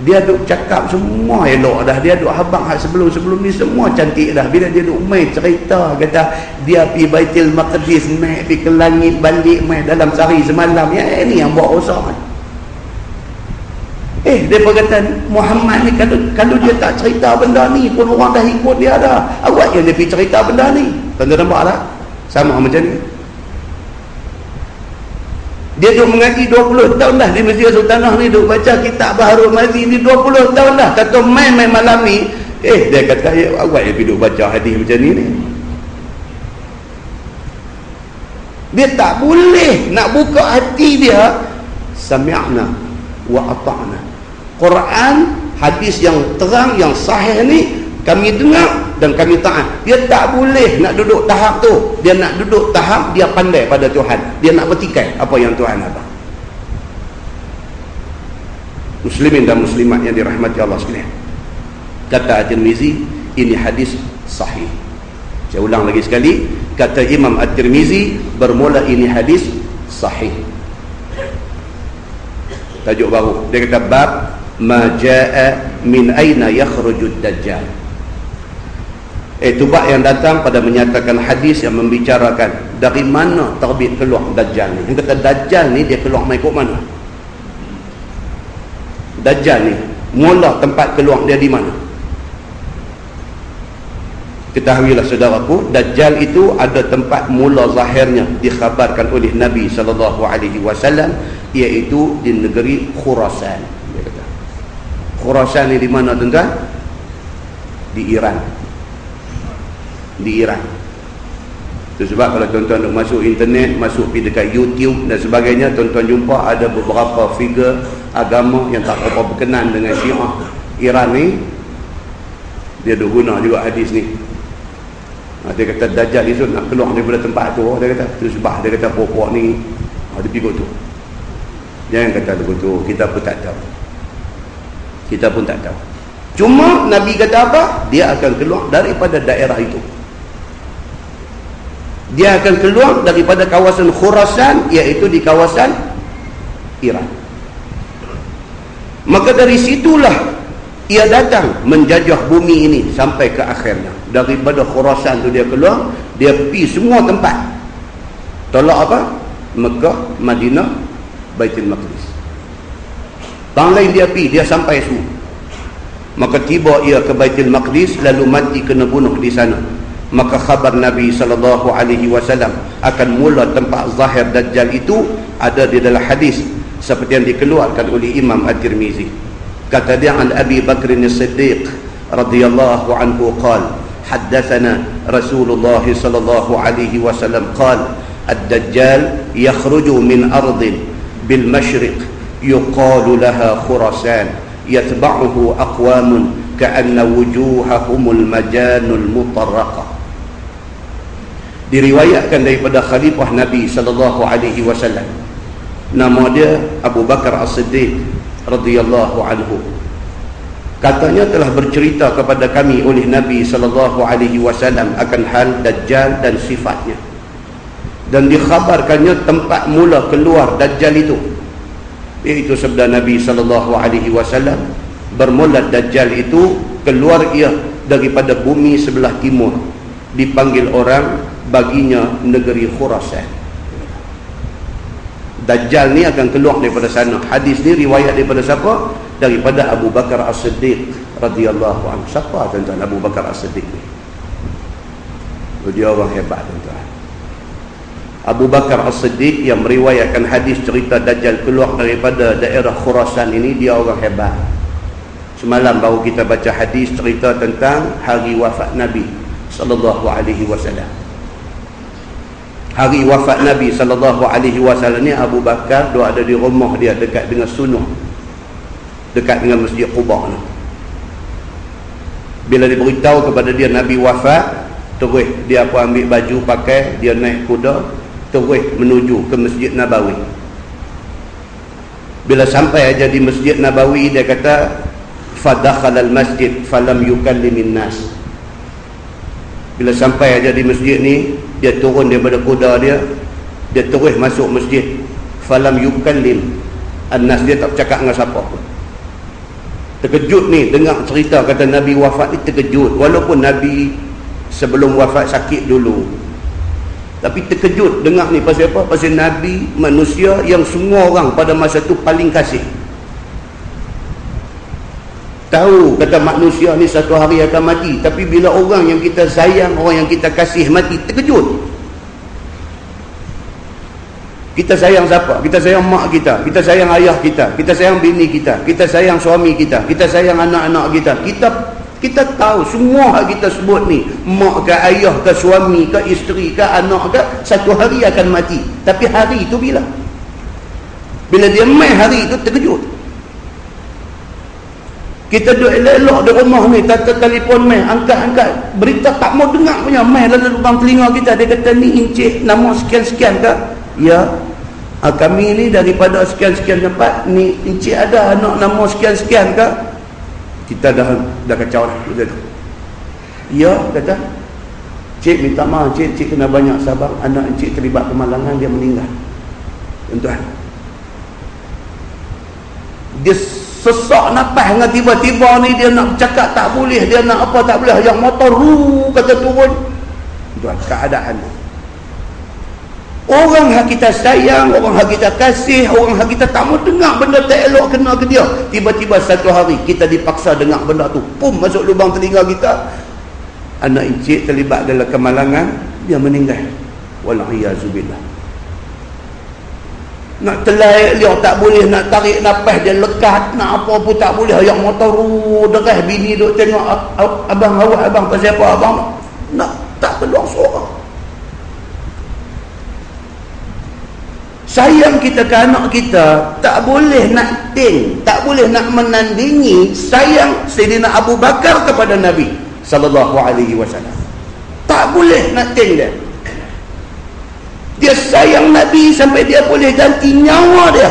Dia duk cakap semua elok dah. Dia duk habang hak sebelum-sebelum ni semua cantik dah. Bila dia duk main cerita, kata dia pergi Baitul Maqdis, naik pergi ke langit, balik main dalam sehari semalam. Ya, ini yang buat rosak. Dia berkata Muhammad ni kalau dia tak cerita benda ni pun orang dah ikut dia dah. Awak yang dia pergi cerita benda ni. Tuan-tuan nampak tak? Sama macam ni. Dia duk mengaji 20 tahun dah di Masjid Sultanah ni, duk baca kitab Baharul Mazi ni 20 tahun dah. Kata main-main malam ni, dia kata awak yang pergi duk baca hadis macam ni ni. Dia tak boleh nak buka hati dia. Sami'na wa ata'na. Quran, hadis yang terang, yang sahih ni kami dengar dan kami taat. Dia tak boleh nak duduk tahap tu. Dia nak duduk tahap dia pandai pada Tuhan. Dia nak bertikai apa yang Tuhan ada. Muslimin dan muslimat yang dirahmati Allah sekalian, kata At-Tirmizi, ini hadis sahih. Saya ulang lagi sekali, kata Imam At-Tirmizi, bermula ini hadis sahih. Tajuk baru, dia kata bab ma jaa min aina yakhrujud dajjal. Itu bab yang datang pada menyatakan hadis yang membicarakan dari mana terbit keluar dajjal ni. Yang kata dajjal ni dia keluar mai kok mana? Dajjal ni mula tempat keluar dia di mana? Ketahuilah saudaraku, dajjal itu ada tempat mula zahirnya dikhabarkan oleh Nabi SAW, iaitu di negeri Khurasan. Dia kata Khurasan ni di mana tuan-tuan? Di Iran. Di Iran. Itu sebab kalau tuan-tuan nak masuk internet, masuk pergi dekat YouTube dan sebagainya, tuan-tuan jumpa ada beberapa figure agama yang tak apa berkenan dengan Syiah Iran ni. Dia dah guna juga hadis ni. Dia kata dajjal itu nak keluar daripada tempat tu. Dia kata tu sebab dia kata pokok ni dia pergi tu. Jangan kata begitu, kita pun tak tahu. Kita pun tak tahu. Cuma Nabi kata apa? Dia akan keluar daripada daerah itu. Dia akan keluar daripada kawasan Khurasan, iaitu di kawasan Iran. Maka dari situlah ia datang menjajah bumi ini sampai ke akhirnya. Daripada Khurasan tu dia keluar, dia pergi semua tempat. Tolak apa? Mekah, Madinah, Baitul Maqdis. Bang lain dia pergi, dia sampai semua. Maka tiba ia ke Baitul Maqdis, lalu mati kena bunuh di sana. Maka khabar Nabi SAW akan mula tempat zahir Dajjal itu ada di dalam hadis seperti yang dikeluarkan oleh Imam At-Tirmizi. Kata dia an Abi Bakr As-Siddiq radhiyallahu anhu qala haddatsana Rasulullah sallallahu alaihi wasallam qala ad-dajjal yakhruju min ardin bil mashriq yuqalu laha Khurasan yatba'uhu aqwamun ka'anna wujuhahumul majanul mutarraqah. Diriwayatkan daripada khalifah Nabi sallallahu alaihi wasallam, nama dia Abu Bakar As-Siddiq radhiyallahu anhu, katanya telah bercerita kepada kami oleh Nabi sallallahu alaihi wasallam akan hal Dajjal dan sifatnya, dan dikhabarkannya tempat mula keluar Dajjal itu, iaitu sabda Nabi sallallahu alaihi wasallam, bermula Dajjal itu keluar ia daripada bumi sebelah timur, dipanggil orang baginya negeri Khurasan. Dajjal ni akan keluar daripada sana. Hadis ni riwayat daripada siapa? Daripada Abu Bakar As-Siddiq radhiyallahu anhu. Siapa tuan-tuan Abu Bakar As-Siddiq ni? Dia orang hebat tuan-tuan. Abu Bakar As-Siddiq yang meriwayatkan hadis cerita Dajjal keluar daripada daerah Khurasan ini, dia orang hebat. Semalam baru kita baca hadis cerita tentang hari wafat Nabi sallallahu alaihi wasallam. Hari wafat Nabi SAW ni, Abu Bakar dia ada di rumah dia dekat dengan Sunuh, dekat dengan Masjid Quba ni. Bila diberitahu kepada dia Nabi wafat, terus dia pun ambil baju pakai, dia naik kuda terus menuju ke Masjid Nabawi. Bila sampai aja di Masjid Nabawi, dia kata fadakhala al-masjid falam yukallimin nas. Bila sampai aja di masjid ni, dia turun daripada kuda dia terus masuk masjid. Falam yukallim an-nas, dia tak bercakap dengan siapa pun. Terkejut ni dengar cerita kata Nabi wafat ni, terkejut. Walaupun Nabi sebelum wafat sakit dulu, tapi terkejut dengar ni. Pasal apa? Pasal Nabi manusia yang semua orang pada masa tu paling kasih. Tahu kata manusia ni satu hari akan mati, tapi bila orang yang kita sayang, orang yang kita kasih mati, terkejut. Kita sayang siapa? Kita sayang mak kita, kita sayang ayah kita, kita sayang bini kita, kita sayang suami kita, kita sayang anak-anak kita. Kita tahu semua hak kita sebut ni, mak ke ayah ke suami ke isteri ke anak ke, satu hari akan mati. Tapi hari itu bila dia mai hari itu, terkejut. Kita duduk elok-elok di rumah ni, tata telefon mai, angkat-angkat berita tak mau dengar punya, mai dalam lubang telinga kita. Dia kata ni encik nama sekian-sekian ke? Ya, kami ni daripada sekian-sekian tempat ni, encik ada anak nama sekian-sekian ke? Kita dah kacau dah. Ya, kata cik minta maaf cik kena banyak sabar, anak encik terlibat kemalangan, dia meninggal. Tuan-tuan, dia sesak nafas dengan tiba-tiba ni dia nak cakap tak boleh, dia nak apa tak boleh, yang motor kata turun. Tuan, keadaan orang yang kita sayang, orang yang kita kasih, orang yang kita tak mau dengar benda tak elok kena ke dia, tiba-tiba satu hari kita dipaksa dengar benda tu, pum, masuk lubang telinga kita. Anak encik terlibat dalam kemalangan, dia meninggal. Wala'iyazubillah. Nak telai dia tak boleh, nak tarik nafas dia lekat, nak apa pun tak boleh. Yang motor deras, bini duk tengok, abang awak, abang pasal apa abang, nak tak keluar suara. Sayang kita ke anak kita, tak boleh nak tak boleh nak menandingi sayang Sayyidina Abu Bakar kepada Nabi sallallahu alaihi wasallam. Tak boleh nak dia. Dia sayang Nabi sampai dia boleh ganti nyawa dia.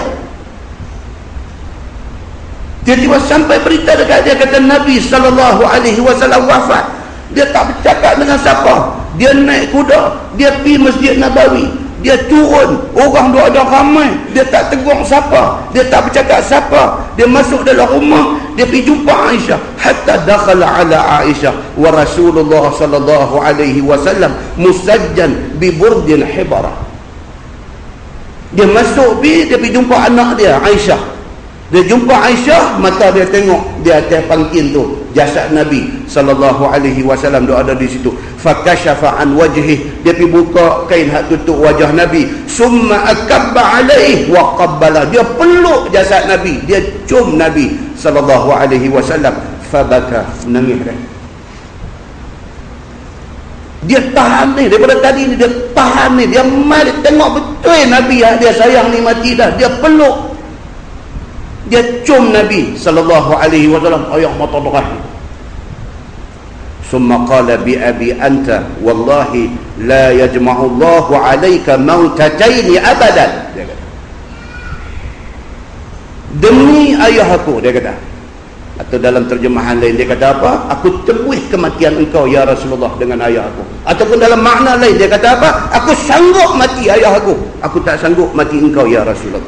Dia tiba sampai berita dekat dia, kata Nabi sallallahu alaihi wasallam wafat. Dia tak bercakap dengan siapa. Dia naik kuda, dia pergi Masjid Nabawi, dia turun, orang duk ada ramai, dia tak tegur siapa, dia tak bercakap siapa. Dia masuk dalam rumah, dia pergi jumpa Aisyah. Hatta dakhala ala Aisyah wa Rasulullah sallallahu alaihi wasallam musajjan bi burdin hibara. Dia masuk dia pergi jumpa anak dia Aisyah. Dia jumpa Aisyah, mata dia tengok di atas pangkin tu jasad Nabi sallallahu alaihi wasallam dia ada di situ. Fakashafa an wajhi, dia pergi buka kain hak tutup wajah Nabi. Summa akabba alaihi wa qabbala, dia peluk jasad Nabi, dia cium Nabi sallallahu alaihi wasallam. Fabaka, menangis dia tahan ni, daripada tadi ni dia tahan ni, dia mari tengok betul Nabi yang dia sayang ni mati dah, dia peluk, dia cium Nabi sallallahu alaihi wasallam, ayah mata darah. Summa qala bi abi anta wallahi la yajma'u Allahu 'alaika mautatain abadan. Dia kata, demi ayah aku, dia kata. Atau dalam terjemahan lain dia kata apa? Aku tebus kematian engkau ya Rasulullah dengan ayah aku. Ataupun dalam makna lain dia kata apa? Aku sanggup mati ayah aku, aku tak sanggup mati engkau ya Rasulullah.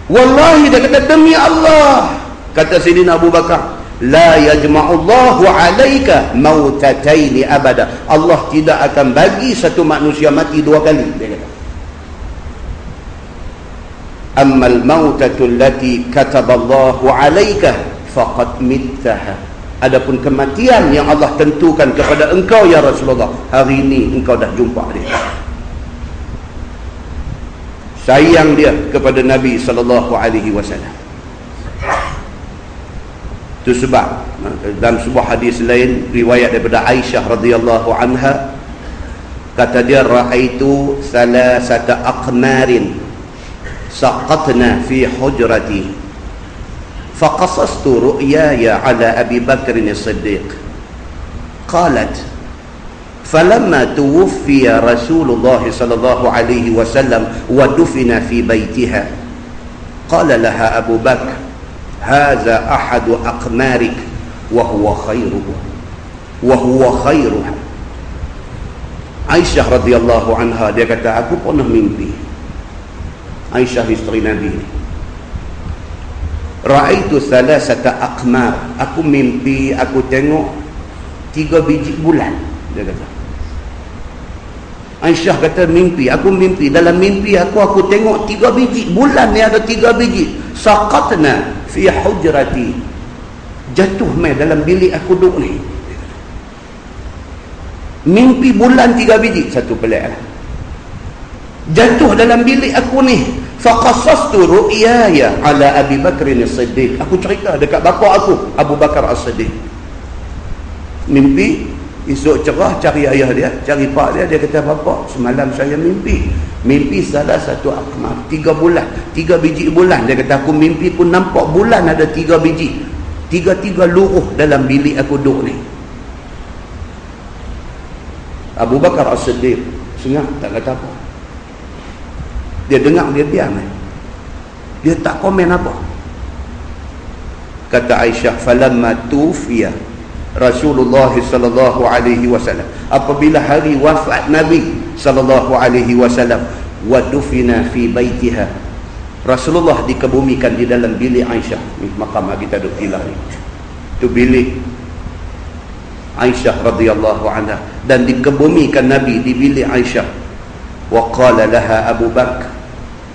Wallahi, dia kata demi Allah, kata Sayyidina Abu Bakar, la yajma'ullahu 'alaika mautataini abada. Allah tidak akan bagi satu manusia mati dua kali, dia kata. Ammal mautatul lati kataballahu 'alaika faqad mittaha. Adapun kematian yang Allah tentukan kepada engkau ya Rasulullah, hari ini engkau dah jumpa dia. Sayang dia kepada Nabi sallallahu alaihi wasallam. Itu sebab dalam sebuah hadis lain riwayat daripada Aisyah radhiyallahu anha, Kata dia, ra'aitu salasata aqmarin saqatna fi hujrati faqasastu ru'yaya ala Abi Bakr as-Siddiq. Qalat falamma tuwfiya Rasulullah sallallahu alaihi wasallam wa dufina fi baitiha qala laha Abu Bakr hadza ahadu aqmarik wa huwa khairuha. Aisyah radhiyallahu anha, dia kata, aku pernah mimpi. Aisyah isteri Nabi ni, ra'aitu salasata aqmar, aku mimpi aku tengok 3 biji bulan, dia kata. Aisyah kata, aku mimpi, dalam mimpi aku tengok 3 biji bulan ni, ada 3 biji saqatna fi hujrati, jatuh mai dalam bilik aku duduk ni. Mimpi bulan 3 biji, satu pelik lah, jatuh dalam bilik aku ni. Faqasastu ru'yaya ala Abi Bakr as-Siddiq, aku cerita dekat bapa aku Abu Bakar as-Siddiq. Mimpi, esok cerah cari ayah dia, cari pak dia, dia kata, bapa semalam saya mimpi salah satu aqmar, 3 bulan, 3 biji bulan. Dia kata, aku mimpi pun nampak bulan ada 3 biji, 3 luruh dalam bilik aku duduk ni. Abu Bakar as-Siddiq sengah, tak kata apa. Dia dengar, dia diam, dia tak komen apa. Kata Aisyah, falamma tufiya Rasulullah sallallahu alaihi wasallam, apabila hari wafat Nabi sallallahu alaihi wasallam, wa dufina fi baitiha, Rasulullah dikebumikan di dalam bilik Aisyah ni, makam kita duduk tilah ni, tu bilik Aisyah radhiyallahu anha, dan dikebumikan Nabi di bilik Aisyah. Wa qala laha Abu Bakar,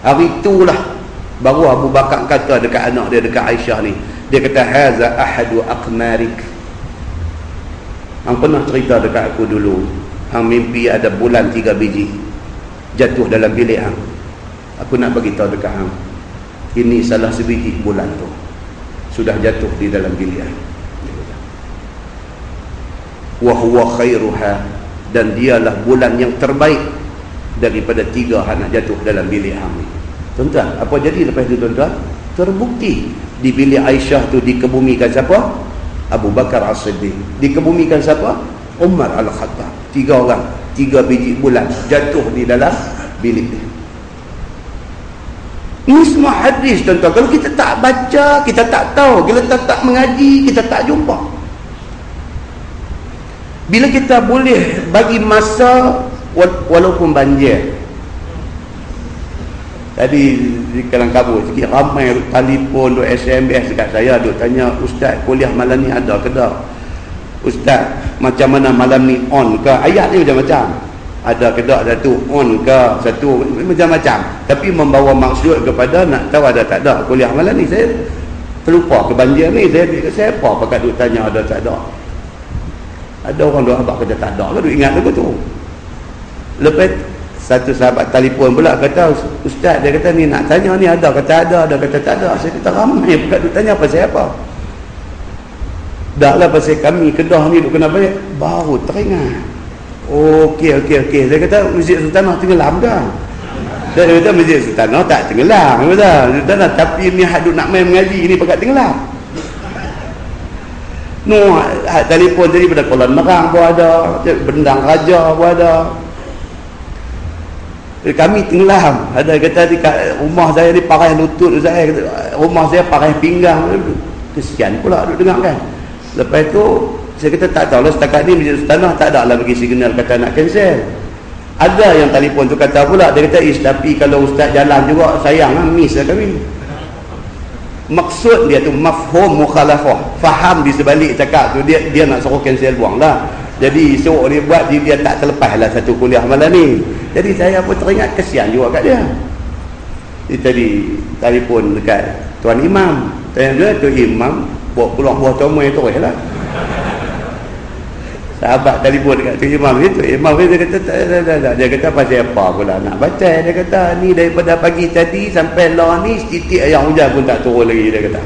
hari itulah baru Abu Bakar kata dekat anak dia, dekat Aisyah ni, dia kata, haza ahadu aqmarik, hang pernah cerita dekat aku dulu, hang mimpi ada bulan 3 biji jatuh dalam bilik hang. Aku nak bagi tahu dekat hang, ini salah sebiji bulan tu sudah jatuh di dalam bilik hang. Wa huwa khairuha, dan dialah bulan yang terbaik daripada 3 hang nak jatuh dalam bilik hang ni. Tuan-tuan, apa jadi lepas itu tuan-tuan? Terbukti di bilik Aisyah tu dikebumikan siapa? Abu Bakar as-Siddiq. Dikebumikan siapa? Umar al-Khattab. 3 orang, 3 biji bulan jatuh di dalam bilik dia. Ini semua hadis tuan-tuan. Kalau kita tak baca, kita tak tahu. Kalau kita tak mengaji, kita tak jumpa. Bila kita boleh bagi masa, walaupun banjir. Tadi di Kelang Kabut sikit, ramai telefon, SMS dekat saya, duk tanya, ustaz kuliah malam ni ada ke tak? Ustaz macam mana malam ni, on ke? Ayat ni macam-macam, ada ke tak satu, on ke satu, macam-macam, tapi membawa maksud kepada nak tahu ada tak ada kuliah malam ni. Saya terlupa ke banjir ni, saya apa pakat duk tanya ada tak ada. Ada orang duk abang kata tak ada ke, duk ingat lagu tu. Lepas satu sahabat telefon pula kata, ustaz, dia kata ni nak tanya ni ada kata ada kata tak ada. Saya kata ramai bukan duk tanya pasal apa. Dah lah pasal kami Kedah ni duk kena balik, baru teringat. Okey. Saya kata Masjid Sultanah tenggelam dah. Dia kata Masjid Sultanah tak tenggelam, betul Sultanah, tapi ni hak duk nak main mengaji ni pakat tenggelam. No, telefon tadi pada Kuala Merang pun ada, Bendang Raja pun ada. Kami tenggelam. Ada kata di rumah saya ni parai lutut saya, rumah saya parai pinggang. Kesian pula duk dengar kan. Lepas tu saya kata tak tahulah, setakat ni Masjid Sultanah tak ada lah bagi signal kata nak cancel. Ada yang telefon tu kata pula, dia kata tapi kalau ustaz jalan juga sayang lah, miss lah kami. Maksud dia tu mafhum mukhalafah, faham di sebalik cakap tu, dia nak suruh cancel buang lah. Jadi esok dia buat, dia tak terlepas lah satu kuliah malam ni. Jadi saya pun teringat, kesian juga kat dia. Dia tadi telefon dekat Tuan Imam, tanya dia, Tuan Imam buat pulang buah comel tu lah. Sahabat telefon dekat Tuan Imam ni, Tuan Imam ni dia kata tak. Dia kata pasal apa pula nak baca. Dia kata ni daripada pagi tadi sampai lah ni setitik air hujan pun tak turun lagi. Dia kata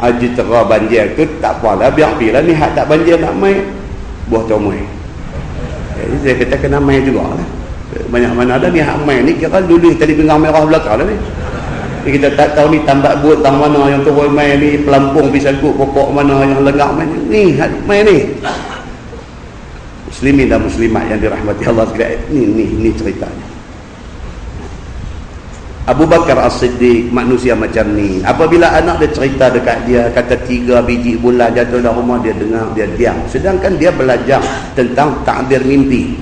haji terah banjir tu tak apalah, biar ni hak tak banjir nak main buah comel. Dia kata kena main juga lah. Banyak mana ada ni hak main ni, kira dulu tadi pinggang merah belakang lah ni. Kita tak tahu ni tambak buat tang mana yang turun main ni, pelampung pisang kut pokok mana yang lenggak main ni, main ni. Muslimin dan muslimat yang dirahmati Allah sekalian, ni ceritanya. Abu Bakar As-Siddiq manusia macam ni. Apabila anak dia cerita dekat dia, kata 3 biji bulan jatuh dalam rumah, dia dengar, dia diam. Sedangkan dia belajar tentang takbir mimpi.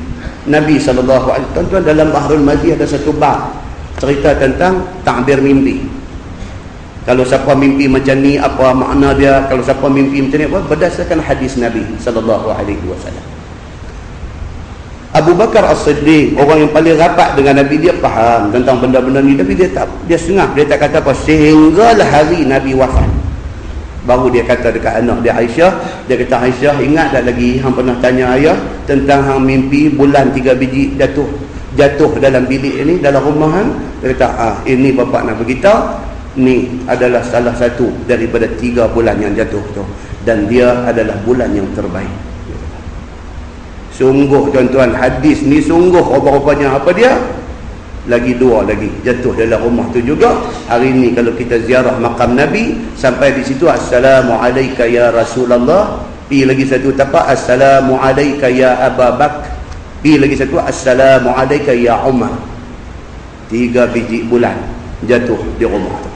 Nabi SAW, tuan-tuan, dalam Bahrul Mazi ada satu bab cerita tentang takbir mimpi. Kalau siapa mimpi macam ni, apa makna dia? Kalau siapa mimpi macam ni, apa? Berdasarkan hadis Nabi SAW. Abu Bakar As-Siddiq, orang yang paling rapat dengan Nabi, dia faham tentang benda-benda ni, tapi dia sengah, dia tak kata apa sehinggalah hari Nabi wafat. Baru dia kata dekat anak dia Aisyah, dia kata, Aisyah, ingat tak lagi hang pernah tanya ayah tentang hang mimpi bulan 3 biji jatuh dalam bilik ini, dalam rumah hang? Dia kata, ini bapak nak beritahu, ni adalah salah satu daripada 3 bulan yang jatuh tu, dan dia adalah bulan yang terbaik. Sungguh tuan-tuan, hadis ni sungguh rupa-rupanya apa dia? Lagi 2 lagi jatuh dalam rumah tu juga. Hari ni kalau kita ziarah makam Nabi, sampai di situ, Assalamualaikum ya Rasulullah. Pergi lagi satu tapak, Assalamualaikum ya Abu Bakar. Pergi lagi satu, Assalamualaikum ya Umar. 3 biji bulan jatuh di rumah tu.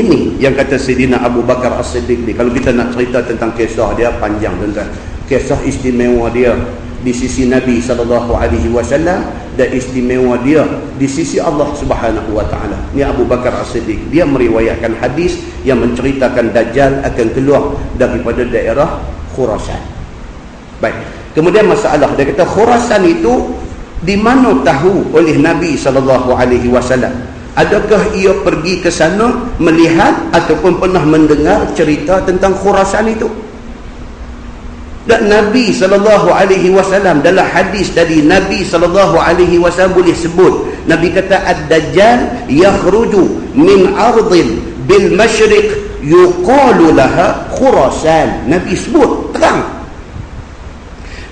Ini yang kata Sayyidina Abu Bakar As-Siddiq ni. Kalau kita nak cerita tentang kisah dia, panjang tuan-tuan. Kisah istimewa dia di sisi Nabi SAW dan istimewa dia di sisi Allah Subhanahu Wa Taala. Ni Abu Bakar As-Siddiq, dia meriwayatkan hadis yang menceritakan Dajjal akan keluar daripada daerah Khurasan. Baik. Kemudian masalah, dia kata Khurasan itu di mana tahu oleh Nabi SAW? Adakah ia pergi ke sana melihat ataupun pernah mendengar cerita tentang Khurasan itu? Dan Nabi SAW dalam hadis dari Nabi SAW boleh sebut, Nabi kata Ad-Dajjal yakhruju min ardin bil masyriq yuqalu laha Khurasan. Nabi sebut terang.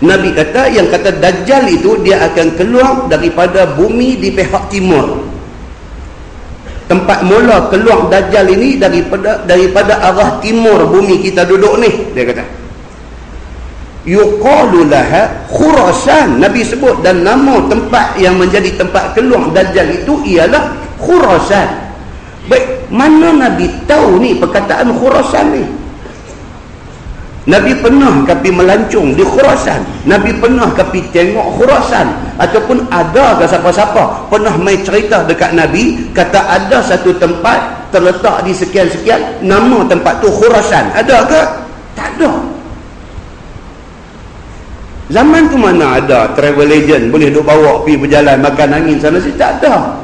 Nabi kata, yang kata Dajjal itu dia akan keluar daripada bumi di pihak timur. Tempat mula keluar Dajjal ini daripada arah timur bumi kita duduk ni, dia kata. Yuqalu laha Khurasan. Nabi sebut, dan nama tempat yang menjadi tempat keluar Dajjal itu ialah Khurasan. Baik, mana Nabi tahu ni perkataan Khurasan ni? Nabi pernah pergi melancong di Khurasan? Nabi pernah pergi tengok Khurasan? Ataupun ada ke siapa-siapa pernah main cerita dekat Nabi, kata ada satu tempat terletak di sekian-sekian, nama tempat tu Khurasan? Ada ke? Tak ada. Zaman tu mana ada travel agent boleh duk bawa pergi berjalan makan angin sana sini? Tak ada.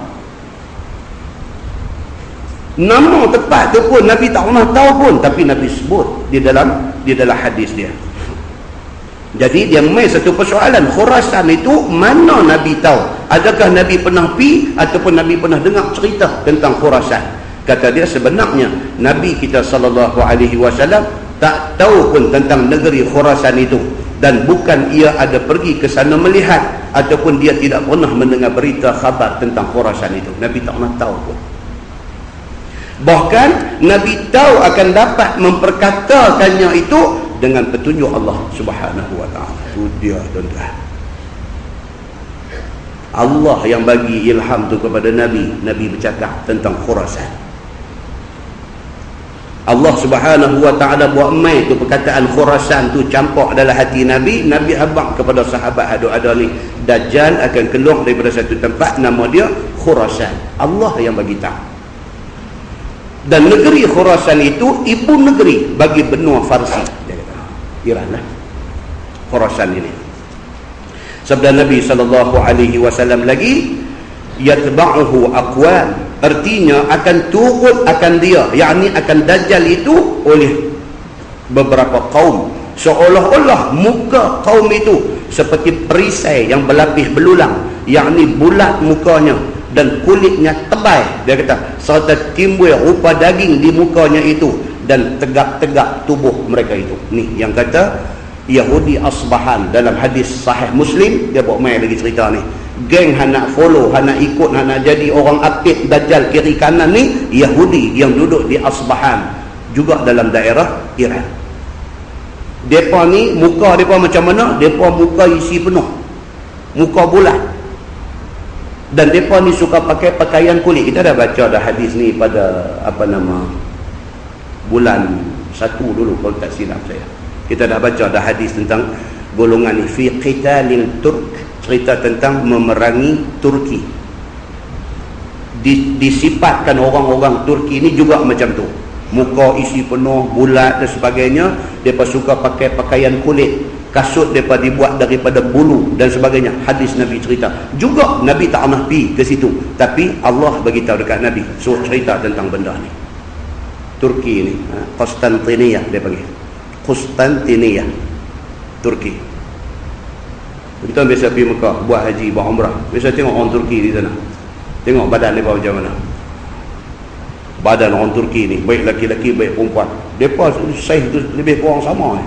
Nama tempat tu pun Nabi tak pernah tahu pun, tapi Nabi sebut di dalam hadis dia. Jadi dia main satu persoalan, Khurasan itu mana Nabi tahu? Adakah Nabi pernah pergi ataupun Nabi pernah dengar cerita tentang Khurasan? Kata dia, sebenarnya Nabi kita SAW tak tahu pun tentang negeri Khurasan itu, dan bukan ia ada pergi ke sana melihat, ataupun dia tidak pernah mendengar berita khabar tentang Khurasan itu. Nabi tak pernah tahu pun. Bahkan Nabi tahu akan dapat memperkatakannya itu dengan petunjuk Allah Subhanahu Wa Taala. Itu dia tuan-tuan. Allah yang bagi ilham tu kepada Nabi. Nabi bercakap tentang Khurasan. Allah Subhanahu Wa Taala buat mai tu perkataan Khurasan tu campak dalam hati Nabi. Nabi abang kepada sahabat ada ni, Dajjal akan keluar daripada satu tempat, nama dia Khurasan. Allah yang bagi tahu. Dan negeri Khurasan itu ibu negeri bagi benua Farsi, dia kata. Iran lah Khurasan ini. Sabda Nabi SAW lagi, yatba'uhu aqwam, artinya akan turut akan dia, yakni akan Dajjal itu oleh beberapa kaum, seolah-olah muka kaum itu seperti perisai yang berlapis belulang, yakni bulat mukanya dan kulitnya tebal, dia kata, serta timbul rupa daging di mukanya itu, dan tegak-tegak tubuh mereka itu. Ni yang kata Yahudi Asbahan. Dalam hadis sahih Muslim, dia buat main lagi cerita ni. Geng yang nak follow, yang nak ikut, yang nak jadi orang apit Dajjal kiri kanan ni, Yahudi yang duduk di Asbahan, juga dalam daerah Iran. Mereka ni, muka mereka macam mana? Mereka muka isi penuh, muka bulat. Dan mereka ni suka pakai pakaian kulit. Kita dah baca dah hadis ni pada bulan 1 dulu kalau tak silap saya. Kita dah baca dah hadis tentang golongan ni, fi qitalil turk, cerita tentang memerangi Turki. Disifatkan orang-orang Turki ni juga macam tu, muka isi penuh, bulat dan sebagainya. Mereka suka pakai pakaian kulit, kasut mereka dibuat daripada bulu dan sebagainya. Hadis Nabi cerita. Juga Nabi tak pernah pergi ke situ, tapi Allah beritahu dekat Nabi, suruh cerita tentang benda ni. Turki ni, Konstantinia dia panggil, Konstantinia, Turki. Kita biasa pergi Mekah buat haji, buat umrah, biasa tengok orang Turki di sana, tengok badan mereka macam mana. Badan orang Turki ni, baik laki-laki baik perempuan, mereka saiz tu lebih kurang sama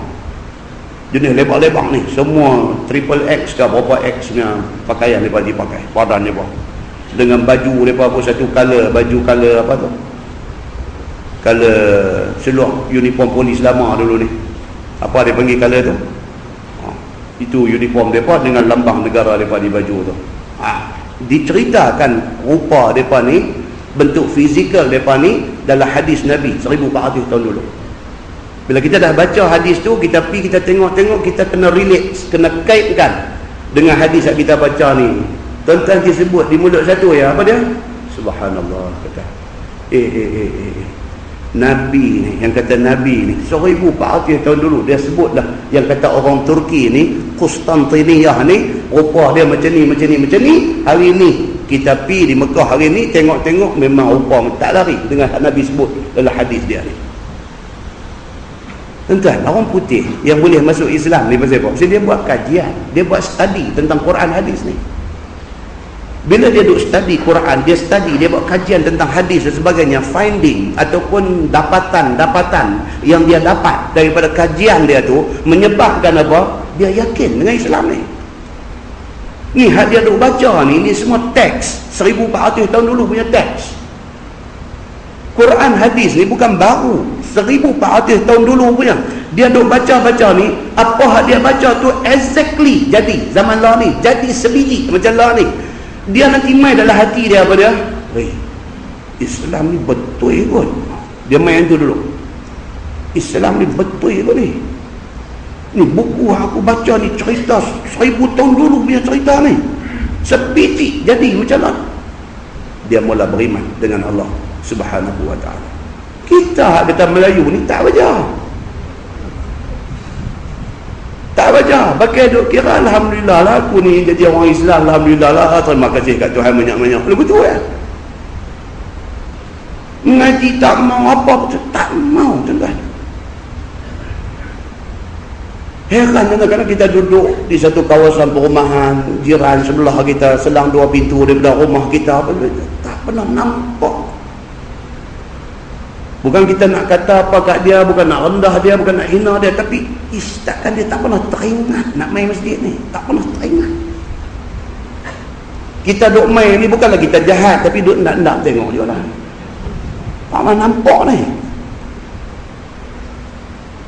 jenis lebar-lebar ni, semua triple X ke berapa X punya pakaian mereka dipakai, badan mereka dengan baju mereka pun satu color, baju color apa tu, color seluar uniform polis lama dulu ni, apa dia panggil color tu, itu uniform mereka dengan lambang negara mereka di baju tu. Diceritakan rupa mereka ni, bentuk fizikal mereka ni dalam hadis Nabi 1400 tahun dulu. Bila kita dah baca hadis tu, kita pergi, kita tengok-tengok, kita kena relate, kena kaitkan dengan hadis yang kita baca ni. Tuan-tuan disebut di mulut satu ya, apa dia? Subhanallah, kata Nabi ni, yang kata Nabi ni 1400 tahun dulu dia sebut dah, yang kata orang Turki ni, Konstantinia ni, rupa dia macam ni, macam ni, macam ni. Hari ni kita pergi di Mekah hari ni, tengok-tengok memang rupa tak lari dengan Nabi sebut dalam hadis dia ni. Tuan-tuan, orang putih yang boleh masuk Islam ni pasal apa? Pasal dia buat kajian, dia buat study tentang Quran hadis ni. Bila dia duk study Quran, dia study, dia buat kajian tentang hadis dan sebagainya, finding ataupun dapatan-dapatan yang dia dapat daripada kajian dia tu menyebabkan apa? Dia yakin dengan Islam ni. Ni hak dia duk baca ni semua teks 1400 tahun dulu punya teks. Quran hadis ni bukan baru, 1400 tahun dulu punya. Dia duk baca-baca ni, apa hak dia baca tu exactly jadi zaman lah ni, jadi sebiji macam lah ni. Dia nanti main dalam hati dia apa dia? Islam ni betul kot. Dia main tu dulu. Islam ni betul kot ni. Ni buku aku baca ni cerita 1000 tahun dulu punya cerita ni. Sepiti jadi macam mana? Dia mula beriman dengan Allah Subhanahu wa ta'ala. Kita kata Melayu ni tak baca. Tak baca, pakai duk kira alhamdulillah lah aku ni jadi orang Islam, alhamdulillah lah, terima kasih kat Tuhan banyak-banyak. Lalu betul kan? Mengaji tak mau apa pun, tak mau tuan-tuan. Heran kadang-kadang kita duduk di satu kawasan perumahan, jiran sebelah kita selang 2 pintu daripada rumah kita, tak pernah nampak. Bukan kita nak kata apa kat dia, bukan nak rendah dia, bukan nak hina dia, tapi takkan dia tak pernah teringat nak main masjid ni, tak pernah teringat. Kita duk main ni bukanlah kita jahat, tapi duk nak tengok je lah, tak pernah nampak ni,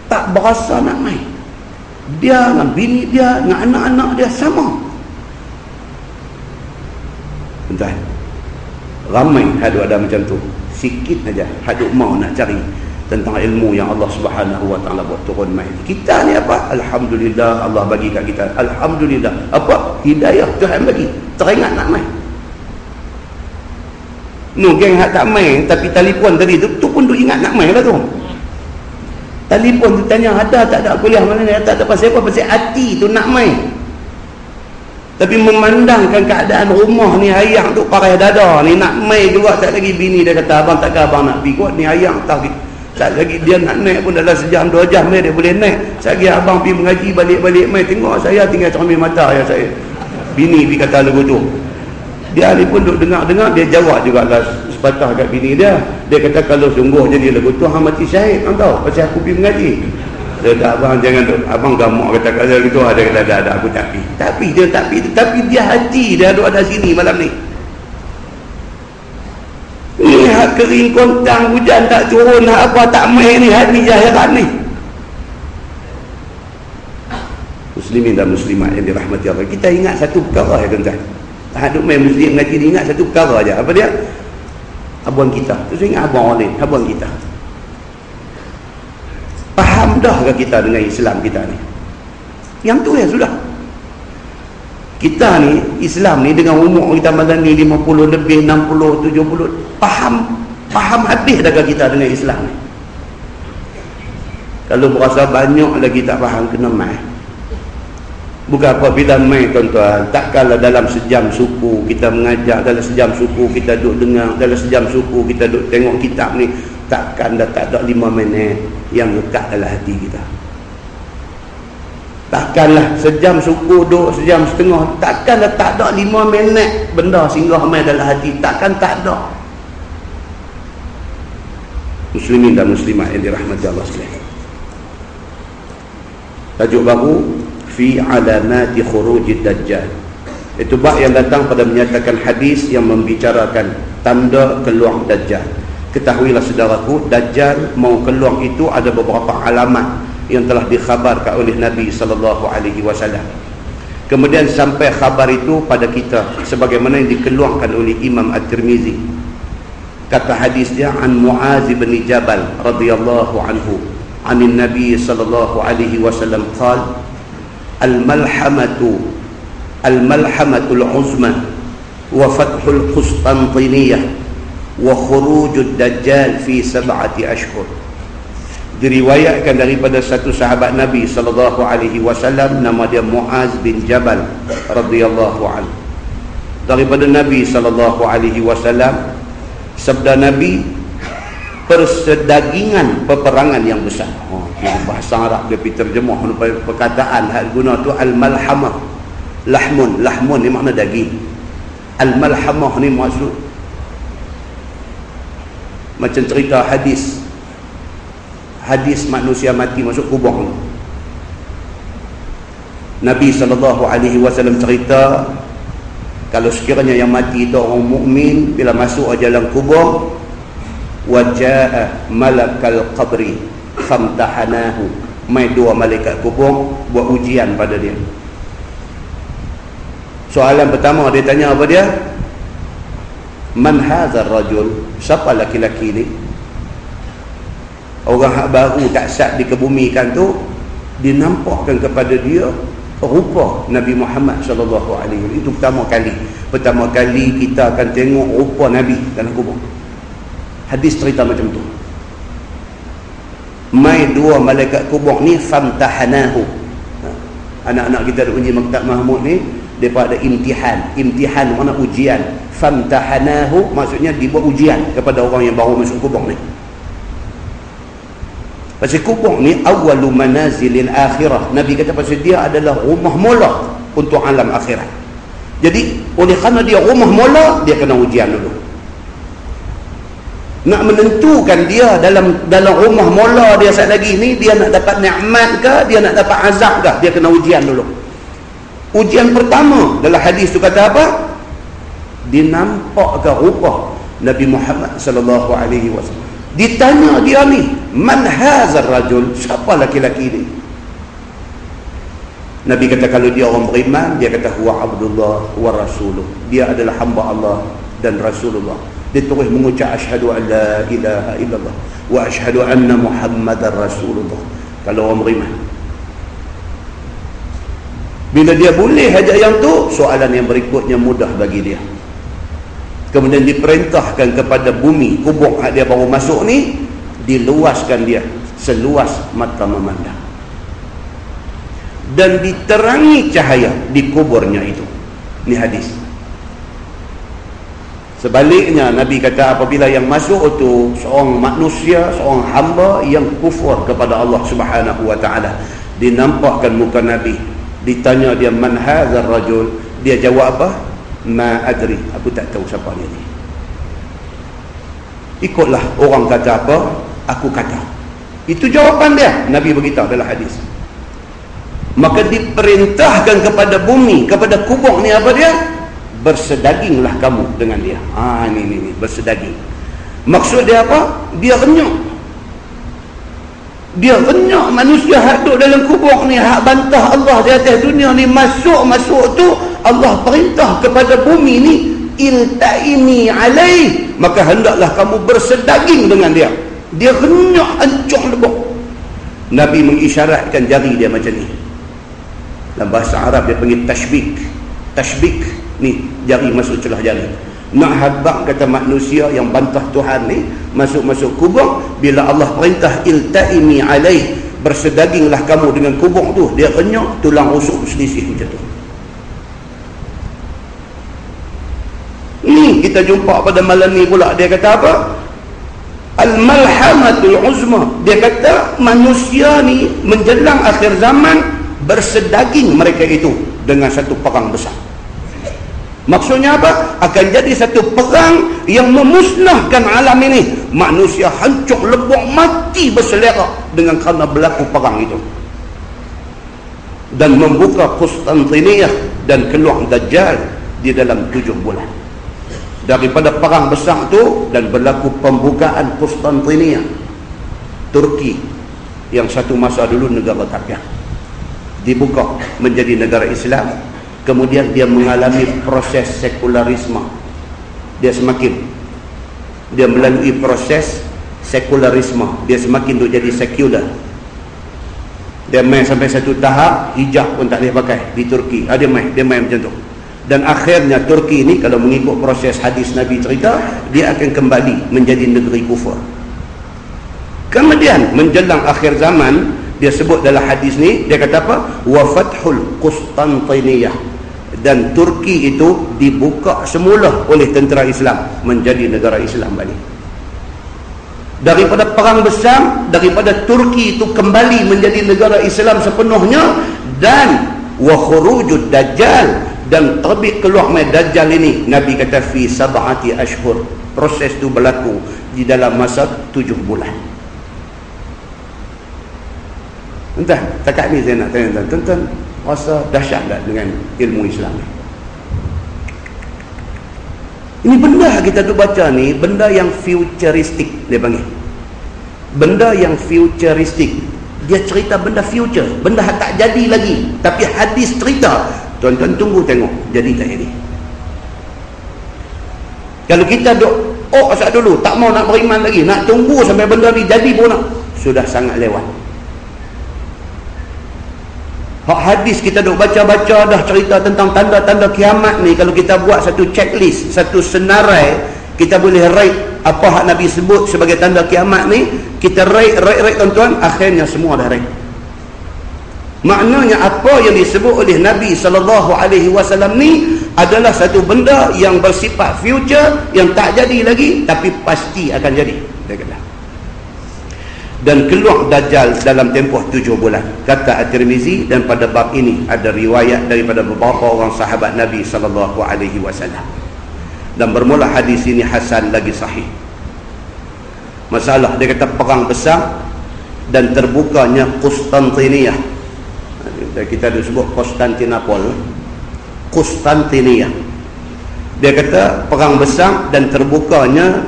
tak berasa nak main. Dia dengan bini dia, dengan anak-anak dia sama. Entah, ramai ada macam tu. Sikit aja haduk mau nak cari tentang ilmu yang Allah Subhanahu wa ta'ala buat turun mai. Kita ni apa? Alhamdulillah Allah bagi kat kita. Alhamdulillah. Apa? Hidayah Tuhan bagi. Teringat nak mai. Geng hak tak mai tapi telefon tadi tu pun duk ingat nak mai lah tu. Telefon tu tanya ada tak ada kuliah mana ni, tak ada pasal apa, pasal hati tu nak mai. Tapi memandangkan keadaan rumah ni, ayah tu parai dada ni, nak mai juga tak lagi. Bini dia kata, abang takkan abang nak pergi kot ni, ayah tak lagi. Dia nak naik pun dalam sejam 2 jam dia boleh naik. Sekali abang pergi mengaji balik-balik mai, tengok saya tinggal cermin mata ya saya. Bini pergi kata lagu tu. Dia ni pun duk dengar-dengar, dia jawab juga lah sepatah kat bini dia. Dia kata kalau sungguh jadi lagu tu hang mati syahid, hang tahu, pasal aku pergi mengaji. Dia kata, abang jangan duk, abang gamak kata kalau gitu, ada kata ada aku tapi dia hati dia ada sini malam ni. Ni hak kering kontang, hujan tak turun, hak apa tak main ni, hati jahiran ni. Muslimin dan muslimat yang dirahmati Allah, kita ingat satu perkara ya tuan-tuan. Haduk main muslim ngaji ni ingat satu perkara aja. Apa dia? Abang kita. Terus ingat abang orang lain, abang kita. Faham dah ke kita dengan Islam kita ni? Yang tu ya sudah. Kita ni Islam ni dengan umur kita malam ni 50 lebih, 60, 70, faham habis dah ke kita dengan Islam ni? Kalau berasa banyak lagi tak faham, kena mai. Bukan apabila mai tuan-tuan, takkanlah dalam sejam suku kita mengajar, dalam sejam suku kita duduk dengar, dalam sejam suku kita duduk tengok kitab ni, takkan dah tak ada 5 minit yang lekat dalam hati kita. Takkanlah sejam suku duduk sejam setengah, takkanlah tak ada 5 minit benda singgah mai dalam hati, takkan tak ada. Muslimin dan muslimat yang dirahmati Allah sekalian. Tajuk baru, fi alamati khurujid dajjal. Itu bab yang datang pada menyatakan hadis yang membicarakan tanda keluar dajjal. Ketahuilah saudaraku, dajjal mau keluar itu ada beberapa alamat yang telah dikhabarkan oleh Nabi SAW. Kemudian sampai khabar itu pada kita sebagaimana yang dikeluarkan oleh Imam At-Tirmizi. Kata hadis dia, an Muaz bin Jabal radhiyallahu anhu anin Nabi SAW qala al-malhamatul uzma wa fathul Qustantiniyah wa khurujud dajjal fi 7 ashhur. Diriwayatkan daripada satu sahabat Nabi SAW, nama dia Muaz bin Jabal radhiyallahu anhu, daripada Nabi SAW, sabda Nabi, persedagingan peperangan yang besar. Bahasa Arab dia terjemah perkataan hal guna tu al-malhamah. Lahmun ni makna daging. Al-malhamah ni maksud macam cerita hadis manusia mati masuk kubur. Nabi SAW cerita, kalau sekiranya yang mati itu orang mukmin, bila masuk dalam kubur, wajaa malakal qabri famtahanahu, mai 2 malaikat kubur buat ujian pada dia. Soalan pertama dia tanya apa dia? Man hadzal rajul? Siapa laki-laki ni? Orang hak baru tak sat dikebumikan tu, dinampakkan kepada dia rupa Nabi Muhammad sallallahu alaihi wasallam. Itu pertama kali kita akan tengok rupa Nabi dalam kubur. Hadis cerita macam tu. Mai 2 malaikat kubur ni famtahanahu. Anak-anak kita ada uji Maktab Mahmud ni, depa ada imtihan mana ujian. Famtahanahu maksudnya dibuat ujian kepada orang yang baru masuk kubur ni. Pasal kubur ni awwalu manazilil akhirah. Nabi kata pasal dia adalah rumah mula untuk alam akhirat. Jadi oleh kerana dia rumah mula, dia kena ujian dulu. Nak menentukan dia dalam rumah mula dia saat lagi ni, dia nak dapat nikmat ke, dia nak dapat azab ke, dia kena ujian dulu. Ujian pertama dalam hadis tu kata apa? Dinampakkan rupa Nabi Muhammad sallallahu alaihi wasallam. Ditanya dia ni, man hadzal rajul? Siapa laki-laki ni? Nabi kata kalau dia orang beriman, dia kata huwa Abdullah wa rasuluh. Dia adalah hamba Allah dan Rasulullah. Dia terus mengucap asyhadu an la ilaha illallah wa asyhadu anna Muhammadar Rasulullah. Kalau orang beriman, bila dia boleh aja yang tu, soalan yang berikutnya mudah bagi dia. Kemudian diperintahkan kepada bumi kubur dia baru masuk ni, diluaskan dia seluas mata memandang dan diterangi cahaya di kuburnya itu. Ni hadis. Sebaliknya Nabi kata apabila yang masuk itu seorang manusia, seorang hamba yang kufur kepada Allah Subhanahu wa taala, dinampakkan muka Nabi, ditanya dia man hadzal rajul, dia jawab apa? Ma adri, aku tak tahu siapa dia ni. Ikutlah orang kata apa, aku kata. Itu jawapan dia. Nabi beritahu dalam hadis. Maka diperintahkan kepada bumi, kepada kubur ni apa dia? Bersedaginglah kamu dengan dia. Ini bersedaging. Maksud dia apa? Dia renyuk. Dia renyuk manusia hak duduk dalam kubur ni, hak bantah Allah di atas dunia ni, masuk tu Allah perintah kepada bumi ni, iltaimi alaih, maka hendaklah kamu bersedaging dengan dia. Dia renyuk, hancur lebur. Nabi mengisyaratkan jari dia macam ni. Dalam bahasa Arab dia panggil tashbik. Tashbik ni, jari masuk celah jari. Nak habaq kata manusia yang bantah Tuhan ni masuk kubur, bila Allah perintah iltaimi alaih, bersedaginglah kamu dengan kubur tu, dia renyuk, tulang rusuk berselisih macam tu. Ni kita jumpa pada malam ni pula, dia kata apa? Al-malhamatul uzma. Dia kata manusia ni menjelang akhir zaman bersedaging mereka itu dengan satu perang besar. Maksudnya apa? Akan jadi satu perang yang memusnahkan alam ini. Manusia hancur lebur, mati berselerak dengan kerana berlaku perang itu. Dan membuka Konstantiniyah dan keluar Dajjal di dalam 7 bulan. Daripada perang besar tu dan berlaku pembukaan Konstantiniyah, Turki yang satu masa dulu negara kafir, dibuka menjadi negara Islam. Kemudian dia mengalami proses sekularisme. Dia melalui proses sekularisme. Dia semakin duk jadi sekular. Dia main sampai satu tahap hijab pun tak boleh pakai di Turki. Dia main macam tu. Dan akhirnya Turki ni kalau mengikut proses hadis Nabi cerita, dia akan kembali menjadi negeri kufur. Kemudian menjelang akhir zaman, dia sebut dalam hadis ni, dia kata apa? Wa fathul Konstantiniyah. Dan Turki itu dibuka semula oleh tentera Islam, menjadi negara Islam balik. Daripada perang besar, daripada Turki itu kembali menjadi negara Islam sepenuhnya. Dan wa khurujud Dajjal, dan terbit keluar mai Dajjal ini, Nabi kata fi sab'ati ashhur. Proses itu berlaku di dalam masa 7 bulan. Entah, takat ni saya nak tanya tuan-tuan, rasa dahsyat tak dengan ilmu Islam ni? Ini benda kita tu baca ni, benda yang futuristik dia panggil. Benda yang futuristik. Dia cerita benda future, benda tak jadi lagi, tapi hadis cerita. Tuan-tuan tunggu tengok jadi tak jadi. Kalau kita duk asal dulu tak mau nak beriman lagi, nak tunggu sampai benda ni jadi pun sudah sangat lewat. Hadis kita duk baca-baca dah cerita tentang tanda-tanda kiamat ni. Kalau kita buat satu checklist, satu senarai, kita boleh rate apa hak Nabi sebut sebagai tanda kiamat ni. Kita rate tuan-tuan, akhirnya semua dah rate. Maknanya apa yang disebut oleh Nabi SAW ni adalah satu benda yang bersifat future, yang tak jadi lagi tapi pasti akan jadi, dia kata. Dan keluar Dajjal dalam tempoh 7 bulan, kata At-Tirmizi. Dan pada bab ini ada riwayat daripada beberapa orang sahabat Nabi SAW. Dan bermula hadis ini hasan lagi sahih. Masalah, dia kata perang besar dan terbukanya Konstantiniyah. Kita ada sebut Konstantinopol, Konstantiniyah. Dia kata perang besar dan terbukanya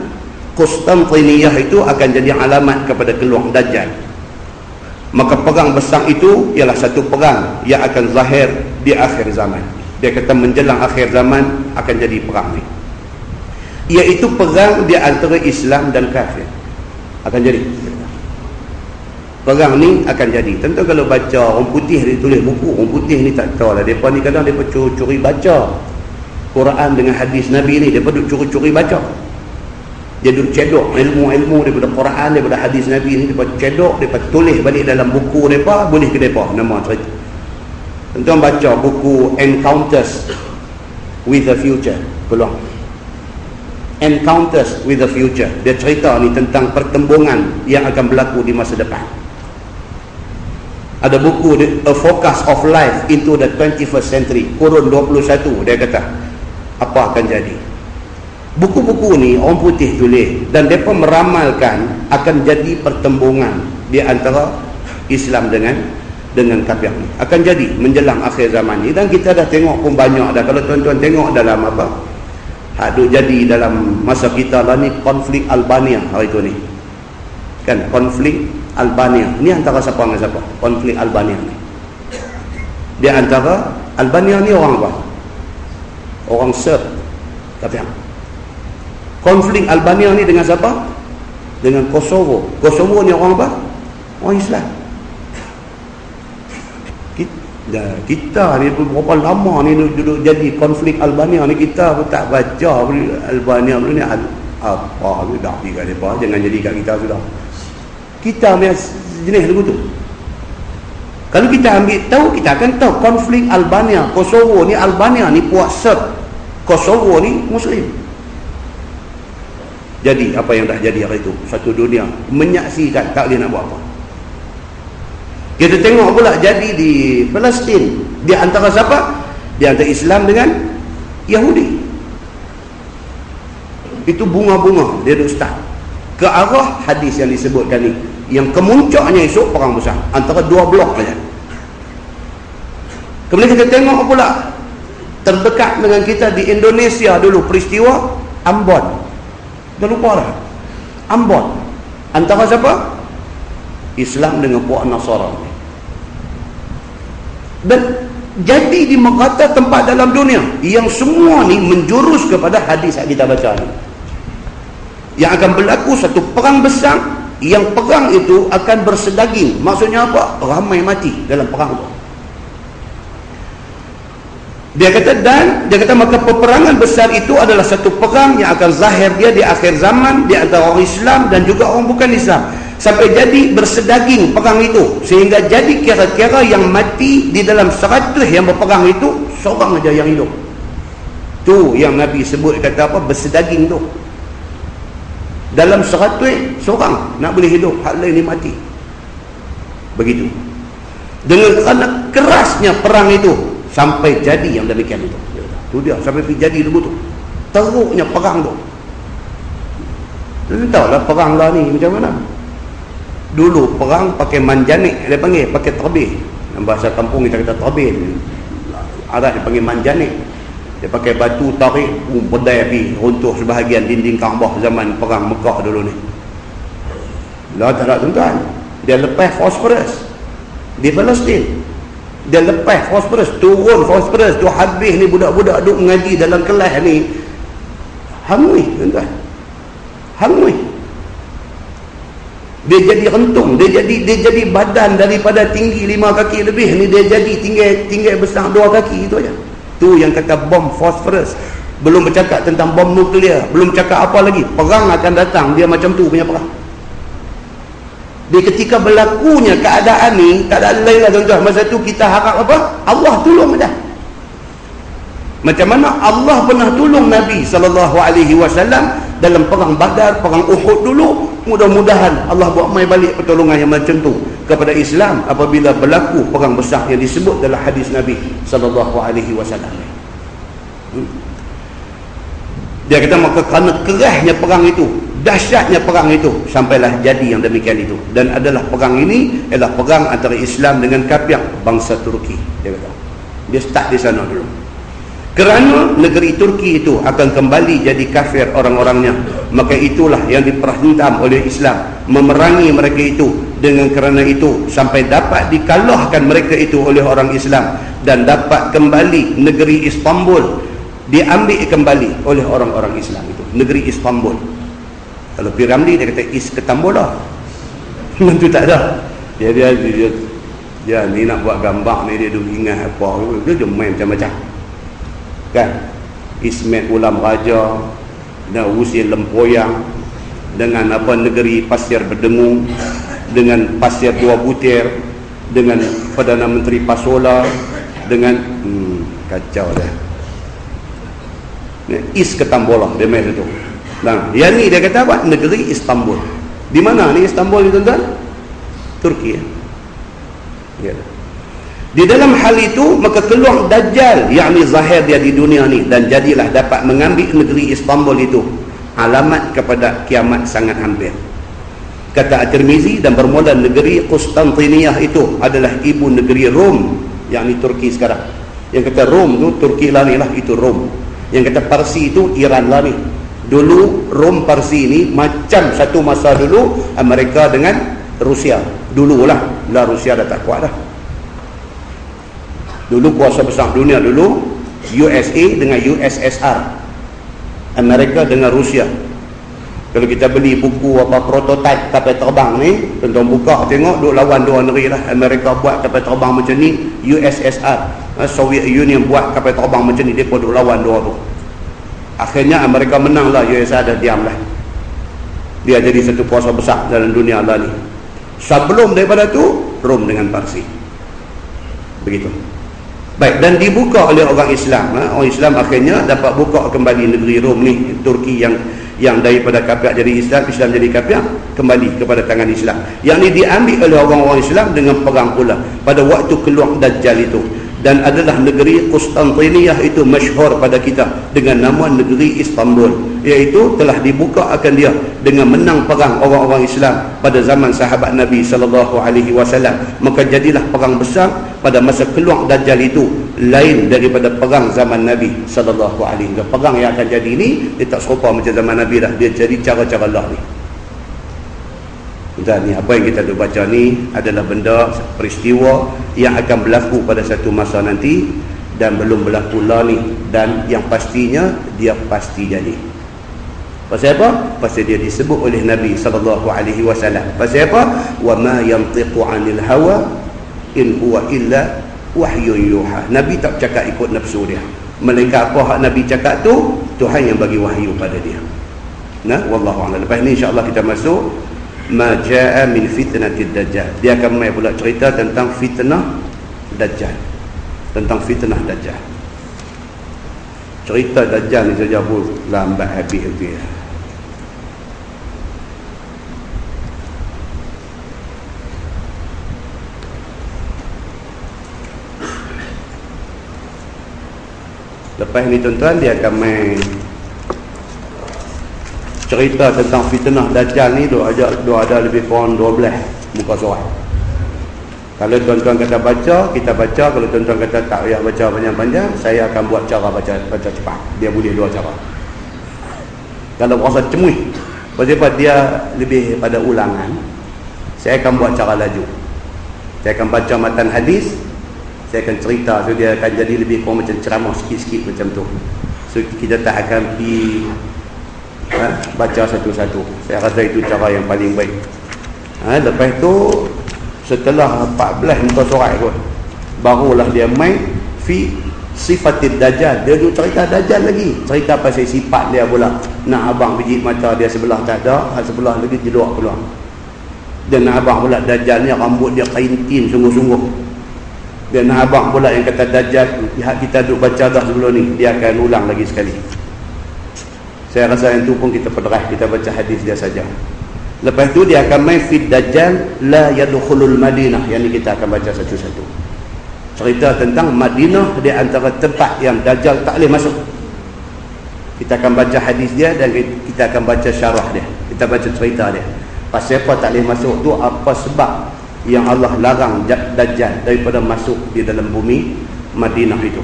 Konstantiniyah itu akan jadi alamat kepada keluar Dajjal. Maka perang besar itu ialah satu perang yang akan zahir di akhir zaman. Dia kata menjelang akhir zaman akan jadi perang ni, iaitu perang di antara Islam dan kafir. Akan jadi perang ni, akan jadi. Tentu kalau baca orang putih dia tulis buku, orang putih ni tak tahu lah. Mereka ni kadang mereka curi-curi baca Quran dengan hadis Nabi ni. Mereka duk curi-curi baca. Dia duk cedok ilmu-ilmu daripada Quran, daripada hadis Nabi ni. Mereka cedok, mereka tulis balik dalam buku mereka. Boleh ke mereka nama cerita. Tentu baca buku Encounters with the Future, keluar Encounters with the Future. Dia cerita ni tentang pertembungan yang akan berlaku di masa depan. Ada buku A Focus of Life into the 21st Century, kurun 21. Dia kata apa akan jadi. Buku-buku ni orang putih tulis, dan mereka meramalkan akan jadi pertembungan di antara Islam dengan kafir ni. Akan jadi menjelang akhir zaman ni, dan kita dah tengok pun banyak dah. Kalau tuan-tuan tengok dalam apa hak duk jadi dalam masa kita lah ni, konflik Albania hari tu ni kan, konflik Albania ni antara siapa dengan siapa? Konflik Albania ni, di antara Albania ni orang apa? Orang Serb kafir. Konflik Albania ni dengan siapa? Dengan Kosovo. Kosovo ni orang apa? Orang Islam. Kita ni berapa lama ni duduk jadi konflik Albania ni, kita pun tak baca Albania ni apa tu dah tiga depa, jangan jadi kat kita sudah. Kita punya jenis lagu tu. Kalau kita ambil tahu, kita akan tahu konflik Albania, Kosovo ni, Albania ni puak Serb, Kosovo ni Muslim. Jadi apa yang dah jadi hari itu, satu dunia menyaksikan, tak boleh nak buat apa. Kita tengok pula jadi di Palestin, di antara siapa? Di antara Islam dengan Yahudi. Itu bunga-bunga dia duk start ke arah hadis yang disebutkan ni, yang kemuncaknya esok perang besar antara dua blok saja. Kemudian kita tengok pula terdekat dengan kita di Indonesia dulu, peristiwa Ambon. Dah lupa dah. Ambon antara siapa? Islam dengan puak Nasara. Dan jadi di merata tempat dalam dunia yang semua ni menjurus kepada hadis yang kita baca ni, yang akan berlaku satu perang besar, yang perang itu akan bersedaging. Maksudnya apa? Ramai mati dalam perang itu. Dia kata maka peperangan besar itu adalah satu perang yang akan zahir dia di akhir zaman di antara orang Islam dan juga orang bukan Islam, sampai jadi bersedaging perang itu, sehingga jadi kira-kira yang mati di dalam 100 yang berperang itu, seorang aja yang hidup. Tu yang Nabi sebut, kata apa? Bersedaging tu. Dalam 100 seorang nak boleh hidup, hak lain ni mati. Begitu. Dengan kerana kerasnya perang itu sampai jadi yang demikian itu. Tu dia, sampai jadi dulu tu. Teruknya perang tu. Tuan tahu lah perang lah ni macam mana. Dulu perang pakai manjanik, dia panggil, pakai terbih. Dalam bahasa kampung kita kata terbih. Arab dia panggil manjanik. Dia pakai batu tarik, pedai api, runtuh sebahagian dinding Kaabah zaman perang Mekah dulu ni. Lah tak ada tuan-tuan. Dia lepas fosforus di Palestin. Dia lepas fosforus, turun fosforus tu, habis ni budak-budak duk mengaji dalam kelas ni hangui tuan-tuan, hangui. Dia jadi rentung, dia jadi badan daripada tinggi 5 kaki lebih ni, dia jadi tinggi besar 2 kaki. Itu aja. Tu yang kata bom fosforus. Belum bercakap tentang bom nuklear, belum cakap apa lagi. Perang akan datang, dia macam tu punya perang. Di ketika berlakunya keadaan ni, keadaan lain lah tuan-tuan. Masa tu kita harap apa? Allah tolong dah. Macam mana Allah pernah tolong Nabi SAW dalam perang Badar, perang Uhud dulu. Mudah-mudahan Allah buat mai balik pertolongan yang macam tu kepada Islam apabila berlaku perang besar yang disebut dalam hadis Nabi SAW. Dia kata maka kerana kerasnya perang itu, dahsyatnya perang itu, sampailah jadi yang demikian itu. Dan adalah perang ini adalah perang antara Islam dengan kafir bangsa Turki. Dia kata dia start di sana dulu. Kerana negeri Turki itu akan kembali jadi kafir orang-orangnya, maka itulah yang diperhentam oleh Islam, memerangi mereka itu. Dengan kerana itu sampai dapat dikalahkan mereka itu oleh orang Islam, dan dapat kembali negeri Istanbul diambil kembali oleh orang-orang Islam itu, negeri Istanbul. Kalau Piramli dia kata is Ketambola. Itu tak ada. Dia ni nak buat gambar ni, dia duk ingat apa, dia cuma main macam-macam. Kan? Ismet Ulam Raja, dan Usil Lempoyang, dengan apa negeri Pasir Berdengung, dengan Pasir Dua Butir, dengan Perdana Menteri Pasola, dengan kacau dah. Is Ketambola dia main itu. Nah, yang ni dia kata apa? Negeri Istanbul. Di mana ni Istanbul ni tuan-tuan? Turki. Ya. Di dalam hal itu maka keluar Dajjal, yakni zahir dia di dunia ni, dan jadilah dapat mengambil negeri Istanbul itu. Alamat kepada kiamat sangat hampir. Kata At-Tirmizi, dan bermula negeri Konstantiniyah itu adalah ibu negeri Rom, yakni Turki sekarang. Yang kata Rom tu Turki lah ni lah, itu Rom. Yang kata Parsi itu Iran lah ni. Dulu Rom Parsi ni macam satu masa dulu Amerika dengan Rusia. Dululah, lah Rusia dah tak kuat dah. Dulu kuasa besar dunia dulu USA dengan USSR, Amerika dengan Rusia. Kalau kita beli buku apa prototype kapal terbang ni, tuan-tuan buka tengok duk lawan dua negeri lah. Amerika buat kapal terbang macam ni, USSR, Soviet Union buat kapal terbang macam ni, mereka duk lawan dua tu. Akhirnya Amerika menang lah, USA dah diam lah. Dia jadi satu kuasa besar dalam dunia lah ni. Sebelum daripada tu, Rom dengan Parsi. Begitu. Baik, dan dibuka oleh orang Islam. Orang Islam akhirnya dapat buka kembali negeri Rom ni, Turki yang daripada kafir jadi Islam, Islam jadi kafir, kembali kepada tangan Islam. Yang ini diambil oleh orang-orang Islam dengan perang pula pada waktu keluar Dajjal itu. Dan adalah negeri Konstantiniyah itu masyhur pada kita dengan nama negeri Istanbul, iaitu telah dibuka akan dia dengan menang perang orang-orang Islam pada zaman sahabat Nabi SAW. Maka jadilah perang besar pada masa keluar Dajjal itu lain daripada perang zaman Nabi SAW. Perang yang akan jadi ini dia tak serupa macam zaman Nabi dah, dia jadi cara-cara Allah ni. Dan ni, apa yang kita duk baca ni adalah benda, peristiwa yang akan berlaku pada satu masa nanti dan belum berlaku lah ni, dan yang pastinya dia pasti jadi. Pasal apa? Pasal dia disebut oleh Nabi SAW. Pasal apa? Wa ma yantiqu 'anil hawa in huwa illa wahyun yuha. Nabi tak cakap ikut nafsu dia, melainkan apa hak Nabi cakap tu Tuhan yang bagi wahyu pada dia. Nah, wallahu a'lam. Lepas ni insya-Allah kita masuk ma jaa min fitnatid dajjal. Dia akan mai pula cerita tentang fitnah dajjal. Tentang fitnah dajjal. Cerita dajjal ni saja pun lambat habis dia. Lepas ni tuan-tuan dia akan mai cerita tentang fitnah Dajjal ni. Dia ada lebih kurang 12 muka surat. Kalau tuan-tuan kata baca, kita baca. Kalau tuan-tuan kata tak payah baca panjang-panjang, saya akan buat cara baca cepat. Dia boleh dua cara. Kalau rasa cemuih, sebab dia lebih pada ulangan, saya akan buat cara laju. Saya akan baca matan hadis, saya akan cerita, so dia akan jadi lebih kurang macam ceramah sikit-sikit macam tu. So kita tak akan pergi baca satu-satu. Saya rasa itu cara yang paling baik. Lepas tu setelah 14 muka surat kot, barulah dia main fi sifatid dajjal. Dia duk cerita dajjal lagi, cerita pasal sifat dia pula. Nak abang pijit mata dia sebelah tak ada, sebelah lagi jeluak keluar. Dan nak abang pula dajjal ni rambut dia kain tin sungguh-sungguh. Dan nak abang pula yang kata dajjal, pihak kita duk baca dah sebelum ni, dia akan ulang lagi sekali. Saya rasa yang tu pun kita perderah, kita baca hadis dia saja. Lepas tu dia akan main fit dajjal la yadkhulul Madinah. Yang ni kita akan baca satu-satu. Cerita tentang Madinah, dia antara tempat yang dajjal tak boleh masuk. Kita akan baca hadis dia dan kita akan baca syarah dia. Kita baca cerita dia. Pasal apa tak boleh masuk tu, apa sebab yang Allah larang dajjal daripada masuk di dalam bumi Madinah itu.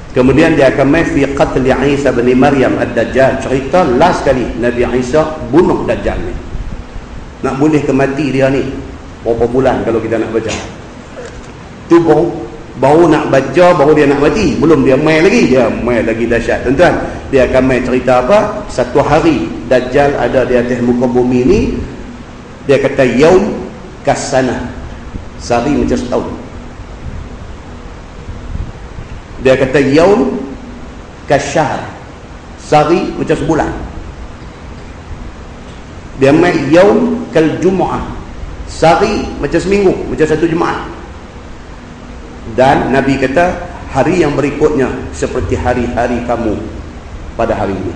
Kemudian dia akan main fi qatl Isa bin Maryam ad-Dajjal. Cerita last kali Nabi Isa bunuh Dajjal ni. Nak boleh ke mati dia ni berapa bulan kalau kita nak baca. Tu baru nak baca, baru dia nak mati. Belum dia main lagi, dia main lagi dahsyat. Tuan-tuan, dia akan main cerita apa? Satu hari Dajjal ada di atas muka bumi ni. Dia kata yaum kasana, sehari macam setahun. Dia kata yaum kasyahr, sehari macam sebulan. Dia main yaum kal jumu'ah, sehari macam seminggu, macam satu Jumaat. Dan Nabi kata hari yang berikutnya seperti hari-hari kamu pada hari ini.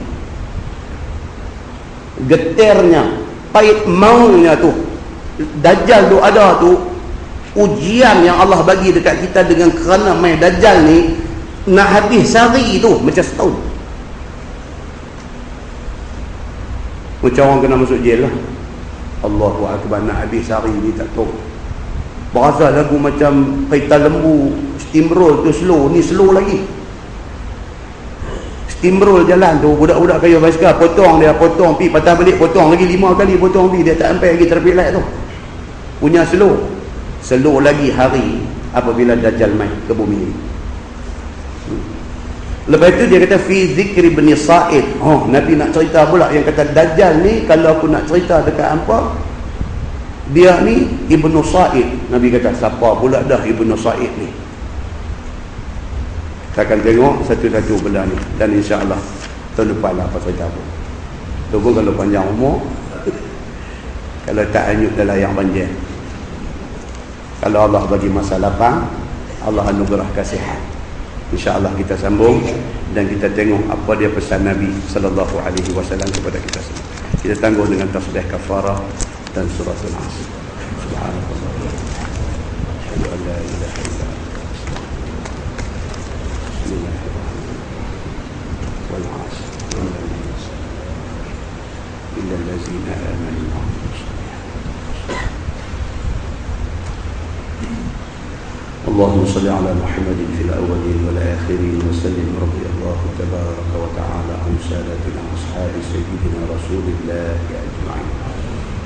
Getirnya, pahit maunya tu Dajjal tu ada tu, ujian yang Allah bagi dekat kita dengan kerana main Dajjal ni. Nak habis sehari tu macam setahun. Macam orang kena masuk jail lah. Allahu Akbar, nak habis hari ni tak tahu. Berasa lagu macam kaitan lembu, steamroll tu slow, ni slow lagi. Steamroll jalan tu, budak-budak kayu basikal, potong dia, potong, pi patah balik, potong lagi 5 kali, potong pi, dia tak sampai lagi traffic light tu. Punya slow. Slow lagi hari apabila Dajjal main ke bumi ni. Lepas itu dia kata fi zikri ibn Sa'id. Oh, Nabi nak cerita pula yang kata Dajjal ni, kalau aku nak cerita dekat hampa, dia ni Ibnu Sa'id. Nabi kata, siapa pula dah Ibnu Sa'id ni? Kita akan tengok satu-satu benda ni, dan insya-Allah terlupalah apa cerita pun. Tunggu kalau panjang umur, kalau tak hanyut dalam yang banjir. Kalau Allah bagi masa lapang, Allah anugerahkan sihat, insya-Allah kita sambung dan kita tengok apa dia pesan Nabi sallallahu alaihi wasallam kepada kita semua. Kita tangguh dengan tasbih kafarah dan surah An-Nas. Subhanallah. Asyhadu an la ilaha illa anta. Bismillahirrahmanirrahim. Wal 'ashr. Illa allazina amanu. اللهم صل على محمد في الأولين والآخرين وسلم رضي الله تبارك وتعالى عن سادتنا أصحاب سيدنا رسول الله أجمعين.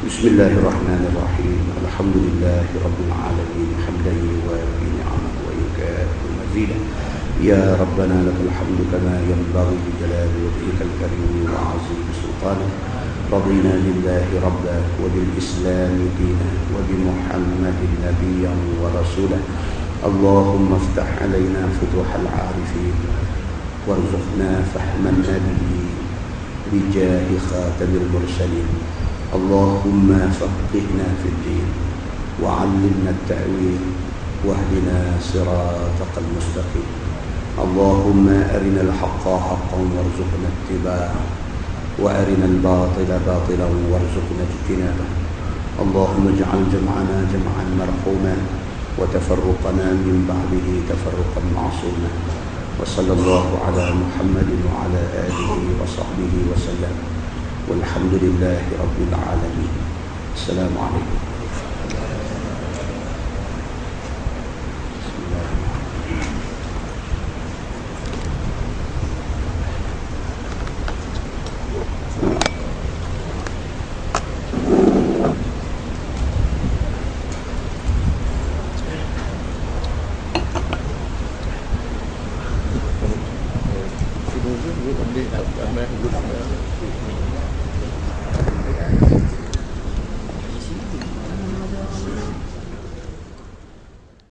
بسم الله الرحمن الرحيم. الحمد لله رب العالمين حمدا يوافي نعمه ويكافئ مزيدا. يا ربنا لك الحمد كما ينبغي لجلال وجهك الكريم وعظيم سلطانك. رضينا بالله ربا وبالإسلام دينا وبمحمد نبيا ورسولا. اللهم افتح علينا فتوح العارفين وارزقنا فهم النبيين بجاه خاتم المرسلين. اللهم فقهنا في الدين وعلمنا التأويل واهدنا صراطك المستقيم. اللهم أرنا الحق حقا وارزقنا اتباعه وأرنا الباطل باطلا وارزقنا اجتنابه. اللهم اجعل جمعنا جمعا مرحوما وتفرقنا من بعده تفرقا معصوما. وصلى الله على محمد وعلى آله وصحبه وسلم والحمد لله رب العالمين. السلام عليكم.